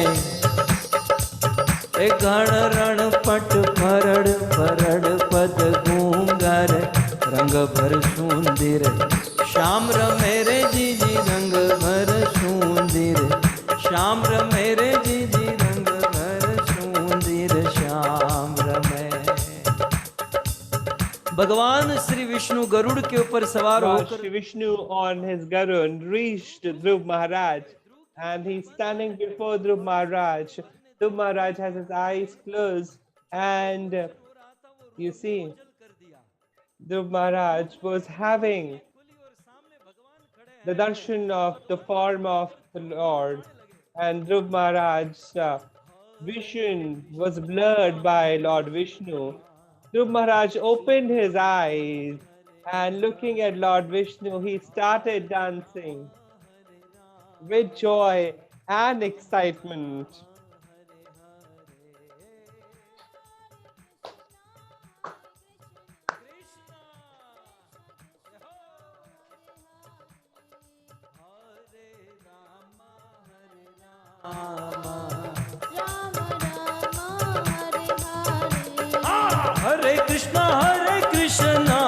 हे गण रण पट भरड़ भरड़ पद गूंगर, रंग भर सुंदर श्याम मेरे जीजी रंग भर सुंदर, श्याम मेरे जीजी रंग भर सुंदर श्याम में। भगवान श्री विष्णु गरुड़ के ऊपर सवार होकर
Shri Vishnu on his Garuda reached Dhruv Maharaj, and he's standing before Dhruv Maharaj. Dhruv Maharaj has his eyes closed, and you see, Dhruv Maharaj was having the darshan of the form of the Lord, and Dhruv Maharaj's vision was blurred by Lord Vishnu. Dhruv Maharaj opened his eyes, and looking at Lord Vishnu, he started dancing with joy and excitement.
हरे कृष्णा कृष्णा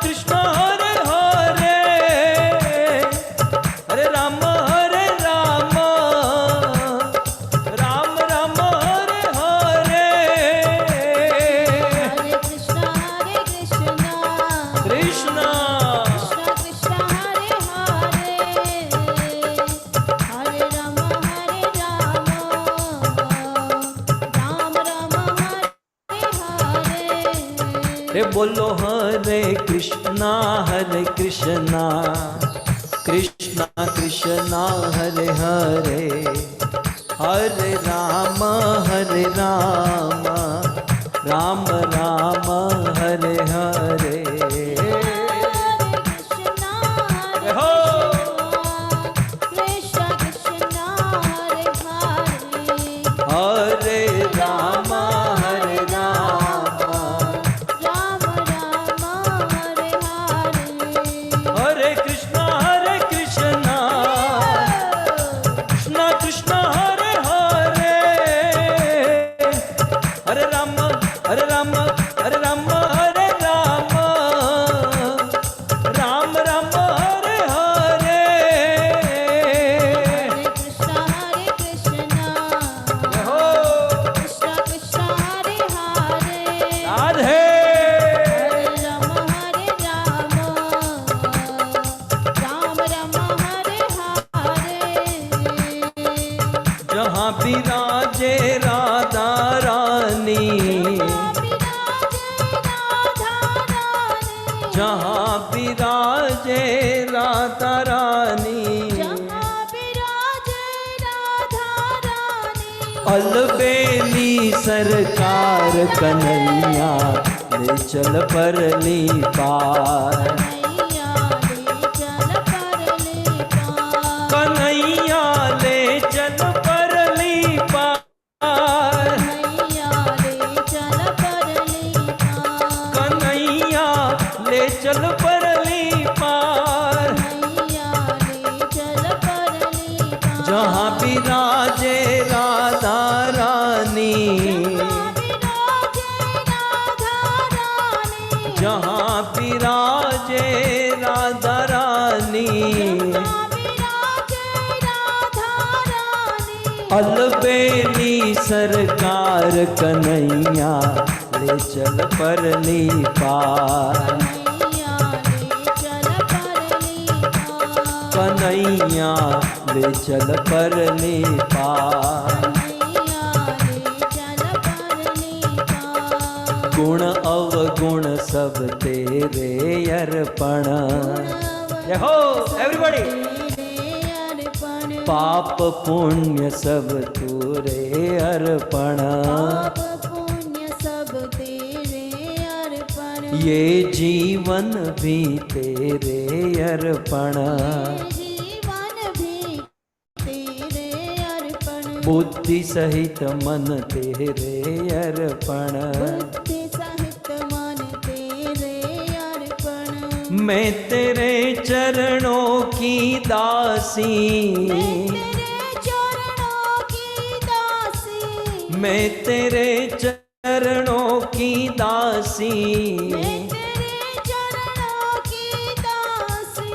कृष्णा हरे हरे, हरे राम राम राम हरे हरे,
हरे कृष्णा कृष्णा
कृष्णा
कृष्णा हरे हरे, हरे राम राम हरे हरे।
रे बोलो हरे कृष्णा कृष्णा कृष्णा हरे हरे, हरे राम राम हरे हरे। हरे राम हरे कृष्णा कृष्णा कृष्णा हरे हरे, हरे राम हरे राम हरे राम राम हरे हरे। हो राधे जहाँ विराजे राधा रानी, जहाँ विराजे राधा रानी, अलबेली सरकार कन्हैया ले चल परली पार, कन्हैया ले चल परली पार, कन्हैया ले चल परली पार, जहाँ विराजे राधा रानी, जहाँ विराजे राधा रानी, अलबेली सरकार कन्हैया ले चल परली पार।
कन्हैया ले चल परली पार।
कन्हैया ले चल परली पार। गुण अवगुण सब तेरे अर्पण। हो एवरीबॉडी। पाप पुण्य सब तुरे अर्पण।
पाप पुण्य सब तेरे अर्पण।
ये जीवन भी तेरे अर्पण।
जीवन भी तेरे अर्पण।
बुद्धि सहित मन तेरे अर्पण।
बुद्धि सहित मन तेरे अर्पण।
मैं तेरे चरणों की दासी। मैं तेरे चरणों की दासी।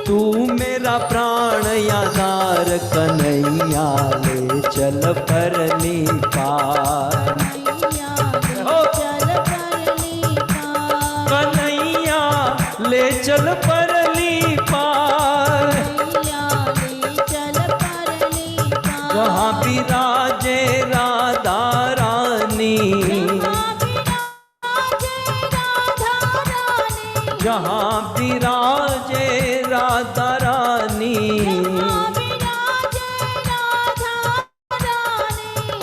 तू मेरा प्राण आधार कन्हैया ले चल परली पार। कन्हैया ले चल परली पार। जहाँ विराजे राधा रानी। जहाँ विराजे राधा रानी।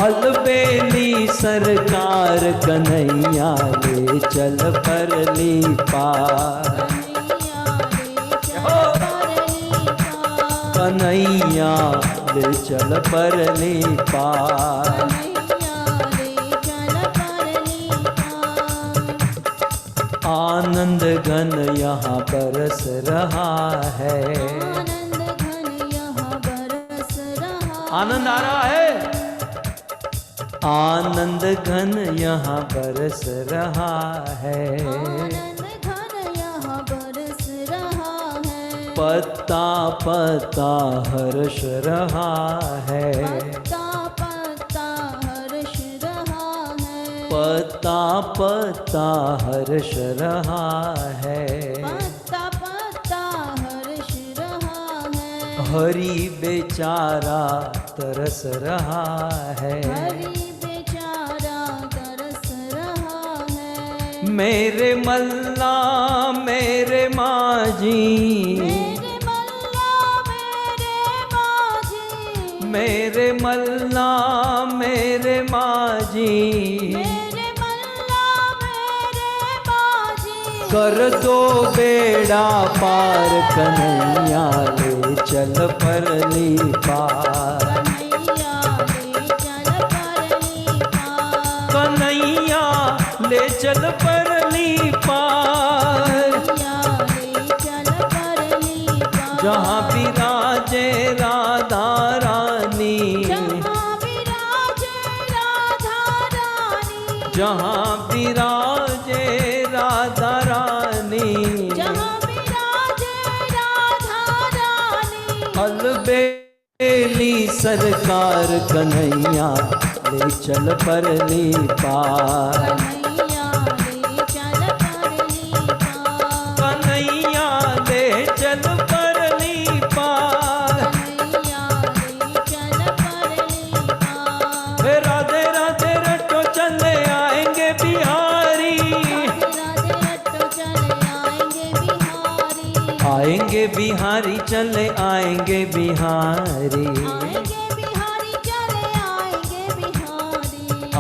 अलबेली सरकार कन्हैया ले चल परली पार। कन्हैया ले चल परली पार। आनंद घन यहाँ बरस रहा है। आनंद आ रहा है। आनंद घन यहाँ बरस रहा है। पत्ता पत्ता हर्ष रहा है। पत्ता पत्ता हर्ष रहा है। हरि बेचारा तरस रहा है। मेरे मल्ला मेरे माझी। मेरे मल्ला मेरे माझी। कर दो बेड़ा पार कन्हैया ले चल परली पार। कन्हैया ले चल परली पार। जहाँ विराजे राधा रानी। जहाँ विराजे राधा रानी। अलबेली सरकार कन्हैया ले चल परली पार। कन्हैया ले चल परली पार। राधे राधे रटो चले आएंगे बिहारी। आएंगे बिहारी चले आएंगे बिहारी।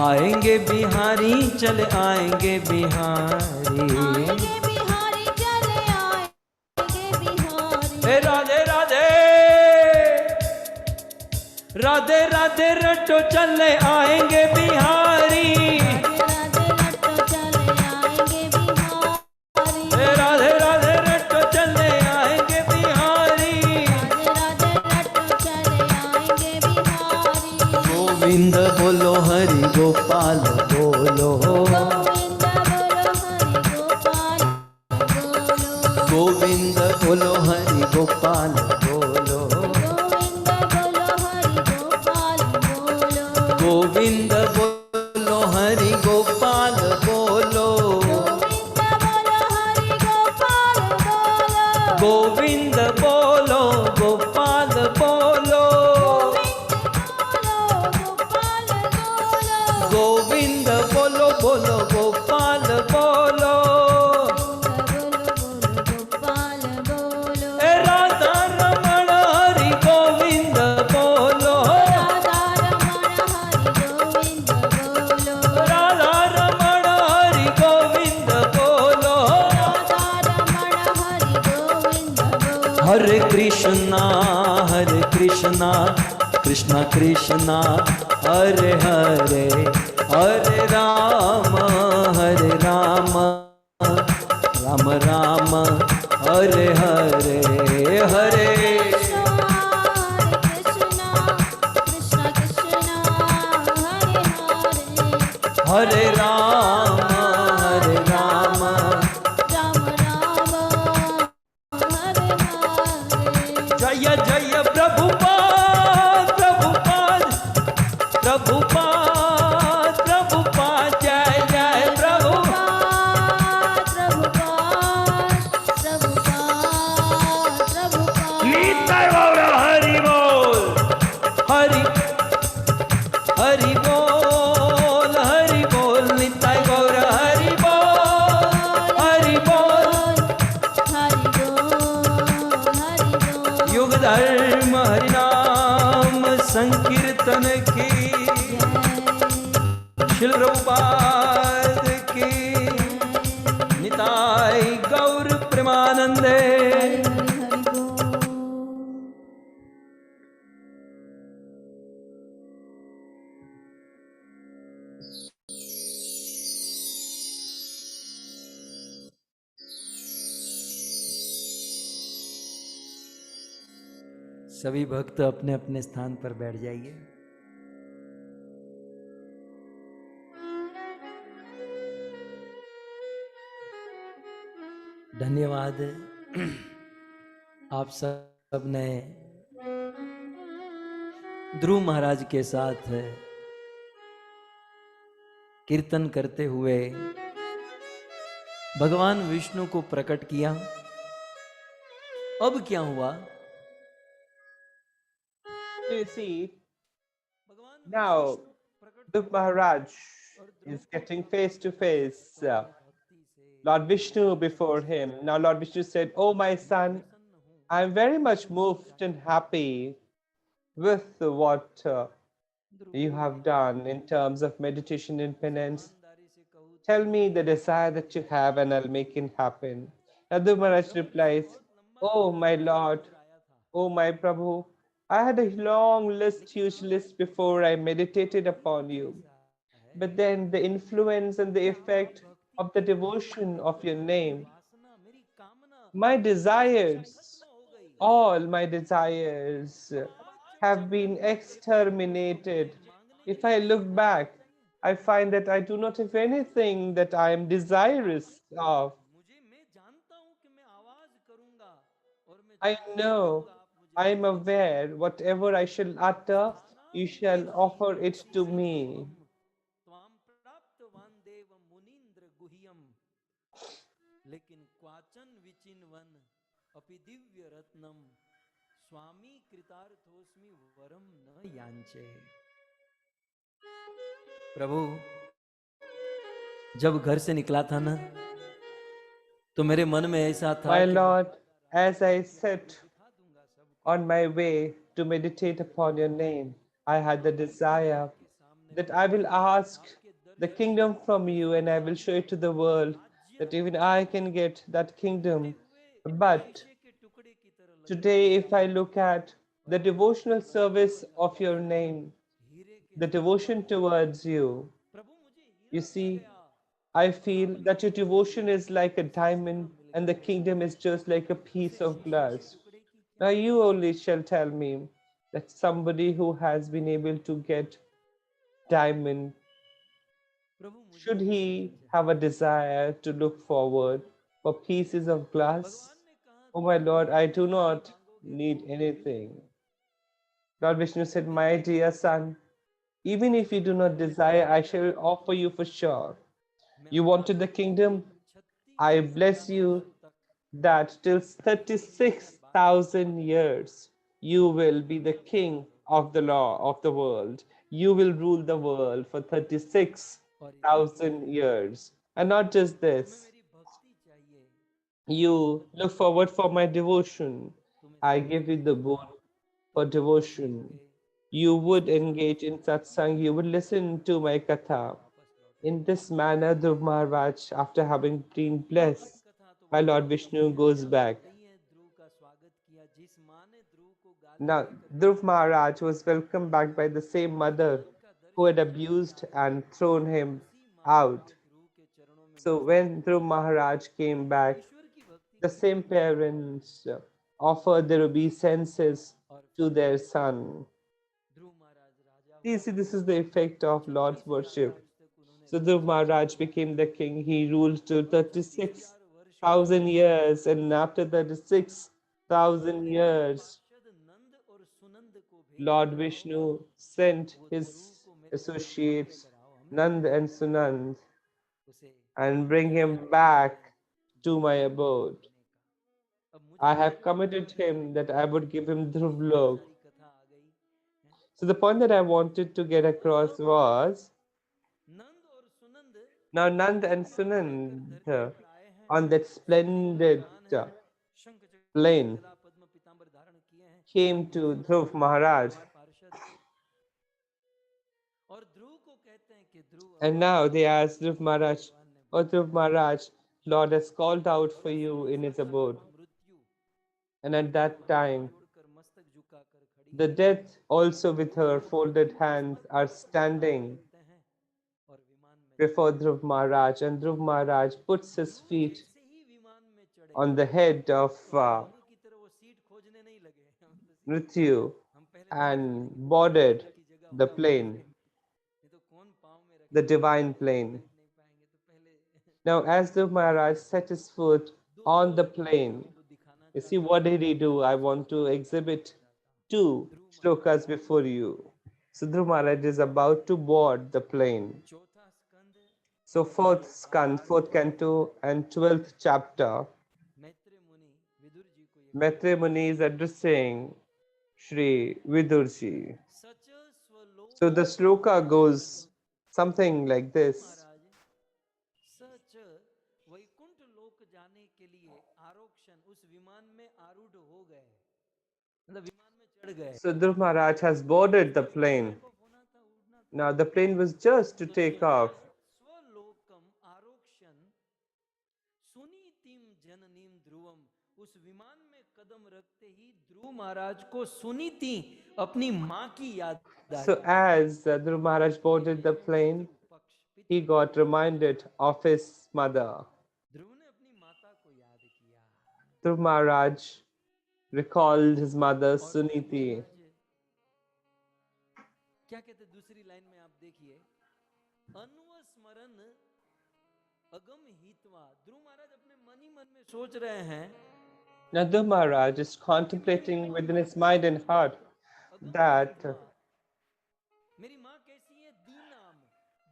आएंगे बिहारी चले आएंगे बिहारी। राधे राधे राधे राधे रटो चले आएंगे बिहारी। राधे राधे रटो चले आएंगे बिहारी। गोविंद बोलो हरि गोपाल बोलो। गोविंद बोलो हरि गोपाल बोलो। Krishna Krishna Krishna Hare Hare Hare Rama Rama Rama Hare Hare Hare
Krishna Krishna Krishna Hare Hare
Hare Rama
Rama Rama Hare Hare
Jaya Jaya Prabhupada Prabhupada Prabhupada Prabhupada Jai Jai Prabhupada Nitai Gaura Hari Bol Hari Hari Bol Hari Bol Nitai Gaura Hari Bol Hari Bol Yug Dharma Hari Naam Sankirtan ki Shil Prabhupada ki Nitai Gaur Premanande सभी भक्त अपने अपने स्थान पर बैठ जाइए। धन्यवाद आप सब ने ध्रुव महाराज के साथ कीर्तन करते हुए भगवान विष्णु को प्रकट किया। अब क्या हुआ?
You see, now Dhruv Maharaj is getting face to face Lord Vishnu before him. Now Lord Vishnu said, "Oh my son, I am very much moved and happy with what you have done in terms of meditation and penance. Tell me the desire that you have and I'll make it happen." Now Dhruv Maharaj replies, "Oh my Lord, oh my Prabhu, I had a long list, huge list before I meditated upon you. But then the influence and the effect of the devotion of your name, my desires, all my desires have been exterminated. If I look back, I find that I do not have anything that I am desirous of. I know, I am aware, whatever I shall utter, you shall offer it to me.
प्रभु जब घर से निकला था ना तो मेरे मन में ऐसा था
My
कि
Lord, as I set on my way to meditate upon your name, I had the desire that I will ask the kingdom from you and I will show it to the world, that even I can get that kingdom. But today, if I look at the devotional service of your name, the devotion towards you, you see, I feel that your devotion is like a diamond and the kingdom is just like a piece of glass. Now you only shall tell me that somebody who has been able to get diamond, should he have a desire to look forward for pieces of glass? Oh my Lord, I do not need anything. Lord Vishnu said, "My dear son, even if you do not desire, I shall offer you for sure. You wanted the kingdom? I bless you that till 36,000 years you will be the king of the law of the world. You will rule the world for 36,000 years. And not just this, you look forward for my devotion. I give you the boon for devotion. You would engage in satsang, you would listen to my katha. In this manner, Dhruv Maharaj, after having been blessed, my Lord Vishnu goes back. Now, Dhruv Maharaj was welcomed back by the same mother who had abused and thrown him out. So when Dhruv Maharaj came back, the same parents offered their obeisances to their son. You see, this is the effect of Lord's worship. So Dhruv Maharaj became the king. He ruled to 36,000 years, and after 36,000 years, Lord Vishnu sent his associates Nand and Sunand and bring him back to my abode. I have committed him that I would give him Dhruvlok. So the point that I wanted to get across was now Nand and Sunand on that splendid plane came to Dhruv Maharaj. And now they asked Dhruv Maharaj, "O Dhruv Maharaj, Lord has called out for you in his abode." And at that time, the death also with her folded hands are standing before Dhruv Maharaj, and Dhruv Maharaj puts his feet on the head of Mrityu and boarded the plane, the divine plane. Now, as Dhruv Maharaj set his foot on the plane, you see, what did he do? I want to exhibit two shlokas before you. So Dhruv Maharaj is about to board the plane. So fourth skand, fourth canto and 12th chapter, Maitre Muni is addressing Shri Vidurji. So the shloka goes something like this.
सच वैकुंठ लोक जाने के लिए आरोक्षण उस विमान में आरूढ़ हो गए, मतलब विमान में चढ़ गए.
So Dhruv Maharaj has boarded the plane. Now the plane was just to take off.
स्वलोकम आरोक्षण सुनीतिम जननीम ध्रुवम, उस विमान में कदम रखते ही ध्रुव महाराज को सुनीति अपनी माँ की याद आई.
So as Dhruv Maharaj boarded the plane, he got reminded of his mother.
ध्रुव ने अपनी माता को याद किया.
Dhruv Maharaj recalled his mother Suniti.
क्या कहते दूसरी लाइन में, आप देखिए, अनुस्मरण अगम हितवा. ध्रुव महाराज अपने मन ही मन में सोच रहे हैं.
Now Dhruv Maharaj is contemplating within his mind and heart that
मेरी माँ कैसी है, दीनाम,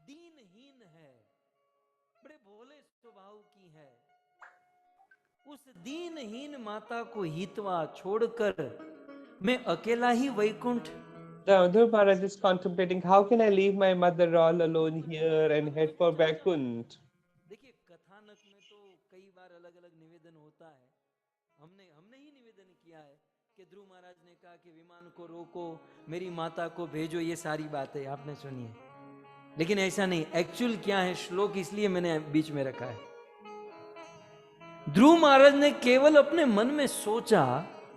दीनहीन है, बड़े भोले स्वभाव की है. उस दीनहीन माता को हितवा छोड़कर मैं अकेला ही Vaikuntha.
now Dhruv Maharaj is contemplating, how can I leave my mother all alone here and head for Vaikunt?
देखिए कथानक में तो कई बार अलग अलग निवेदन होता है. हमने ही निवेदन किया है कि ध्रुव महाराज ने कहा कि विमान को रोको, मेरी माता को भेजो, ये सारी बातें आपने सुनी है. लेकिन ऐसा नहीं. एक्चुअल क्या है श्लोक, इसलिए मैंने बीच में रखा है. ध्रुव महाराज ने केवल अपने मन में सोचा,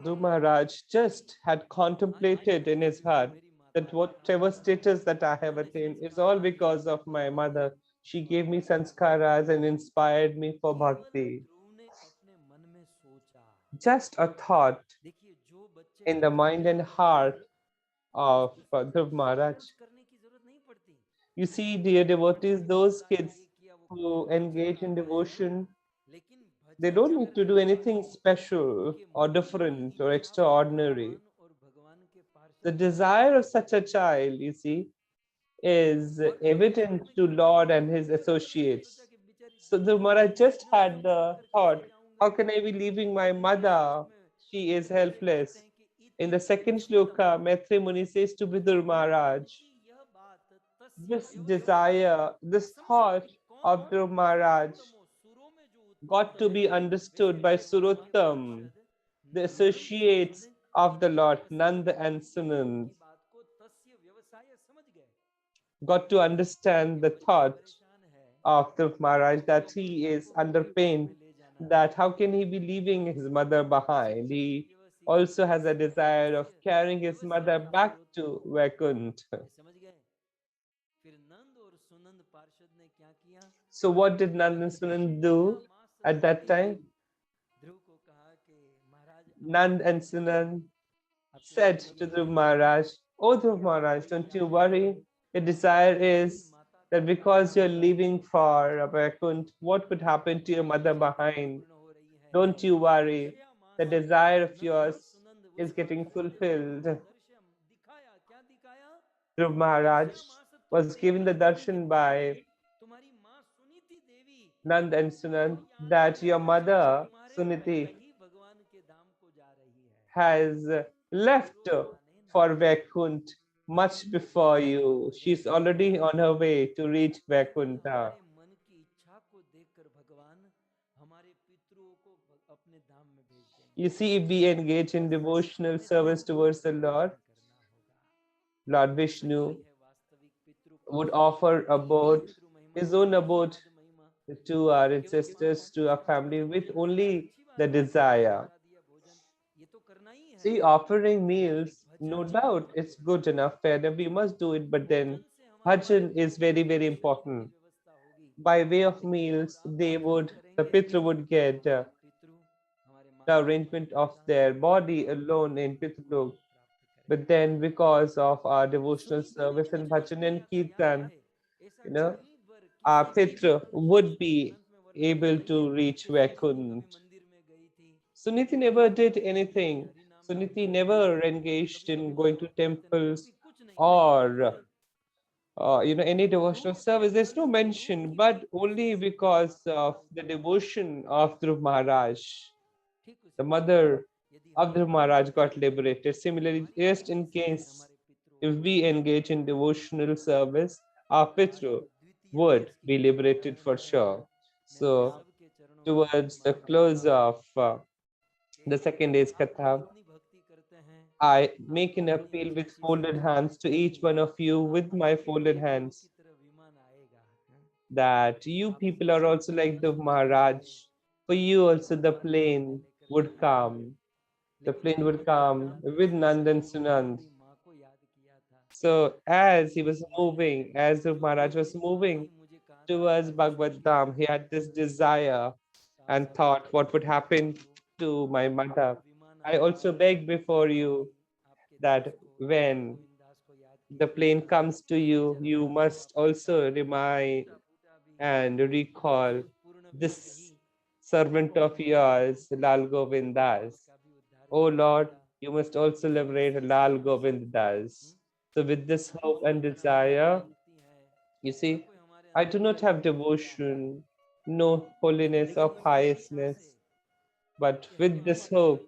Dhruv Maharaj just had contemplated in his heart that whatever status that I have attained is all because of my mother. She gave me sanskaras and inspired me for bhakti.
ध्रुव ने अपने मन में सोचा.
Just a thought
देखिए जो बच्चे
in the mind and heart of Dhruv Maharaj.
करने की जरूरत नहीं पड़ती.
You see, dear devotees, those kids who engage in devotion,
लेकिन
they don't need to do anything special or different or extraordinary.
और भगवान के पार्षद
The desire of such a child, you see, is evident to Lord and his associates. So the Maharaj just had the thought, how can I be leaving my mother? She is helpless. In the second shloka, Maitri Muni says to Vidur Maharaj,
यह बात
this desire, this thought of Dhruv Maharaj got to be understood by Surottam, the associates of the Lord, Nand and Sunand,
बात को तस्य व्यवसाय समझ गए.
got to understand the thought of Dhruv Maharaj that he is under pain, that how can he be leaving his mother behind? He also has a desire of carrying his mother back to Vaikuntha.
समझ गए? फिर नंद और सुनंद पार्षद ने क्या किया?
So what did Nand and Sunand do at that time?
ध्रुव को कहा कि महाराज
Nand and Sunand said to Dhruv Maharaj, "Oh Dhruv Maharaj, don't you worry. The desire is that because you're leaving for Vaikuntha, what could happen to your mother behind? Don't you worry. The desire of yours is getting fulfilled."
दिखाया क्या दिखाया?
Dhruv Maharaj was given the darshan by
तुम्हारी माँ Suniti Devi
Nand and Sunand that your mother, Suniti,
ही भगवान के धाम को जा रही है।
has left for Vaikuntha much before you. She's already on her way to reach Vaikuntha.
हमारे मन की इच्छा को देखकर भगवान हमारे पितरों को अपने धाम में भेज देंगे।
You see, if we engage in devotional service towards the Lord, Lord Vishnu would offer abode, his own abode to our ancestors, to our family, with only the desire. See, offering meals, no doubt, it's good enough, fair enough, we must do it, but then bhajan is very, very important. By way of meals, the Pitra would get the arrangement of their body alone in Pitralok. But then because of our devotional service and bhajan and kirtan, our Pitra would be able to reach Vaikuntha. Suniti never did anything. Suniti never engaged in going to temples or any devotional service. There's no mention, but only because of the devotion of Dhruv Maharaj, the mother of Dhruv Maharaj got liberated. Similarly, just in case if we engage in devotional service, our Pitra would be liberated for sure. So, towards the close of the second day's Katha, I make an appeal with folded hands to each one of you with my folded hands that you people are also like the Maharaj. For you also the plane would come. The plane would come with Nand and Sunand. So as he was moving, as the Maharaj was moving towards Bhagavad Dham, he had this desire and thought, what would happen to my mother? I also beg before you that when the plane comes to you, you must also remind and recall this servant of yours, Lal Govind Das. Oh Lord, you must also liberate Lal Govind Das. So with this hope and desire, you see, I do not have devotion, no holiness or piousness, but with this hope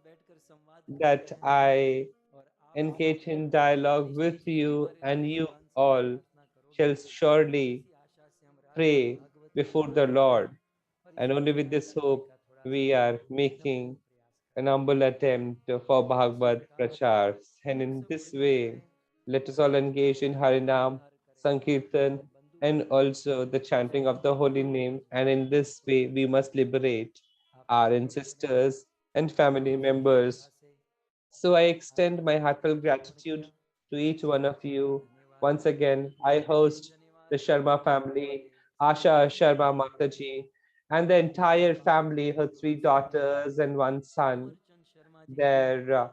that I engage in dialogue with you and you all shall surely pray before the Lord. And only with this hope we are making an humble attempt for Bhagavad Prachar. And in this way, let us all engage in Harinam, Sankirtan, and also the chanting of the holy name. And in this way, we must liberate our ancestors and family members. So I extend my heartfelt gratitude to each one of you. Once again, I host the Sharma family, Asha Sharma Mataji, and the entire family, her 3 daughters and 1 son, their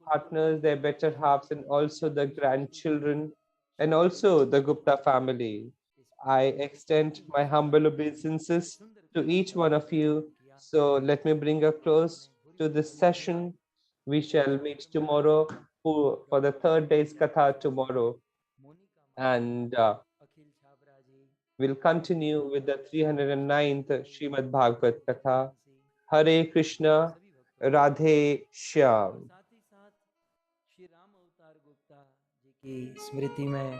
partners, their better halves, and also the grandchildren, and also the Gupta family. I extend my humble obeisances to each one of you. So let me bring a close to this session. We shall meet tomorrow for the 3rd day's Katha tomorrow. And we'll continue with the 309th Srimad Bhagavad Katha. Hare Krishna, Radhe Shyam.
Shri Ram अवतार गुप्ता जी की स्मृति में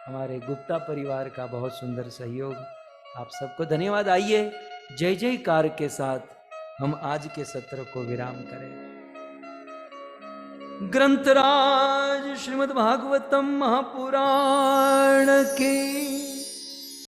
हमारे गुप्ता परिवार का बहुत सुंदर सहयोग। आप सबको धन्यवाद। आइए जय जयकार के साथ हम आज के सत्र को विराम करें। ग्रंथराज श्रीमद् भागवतम महापुराण की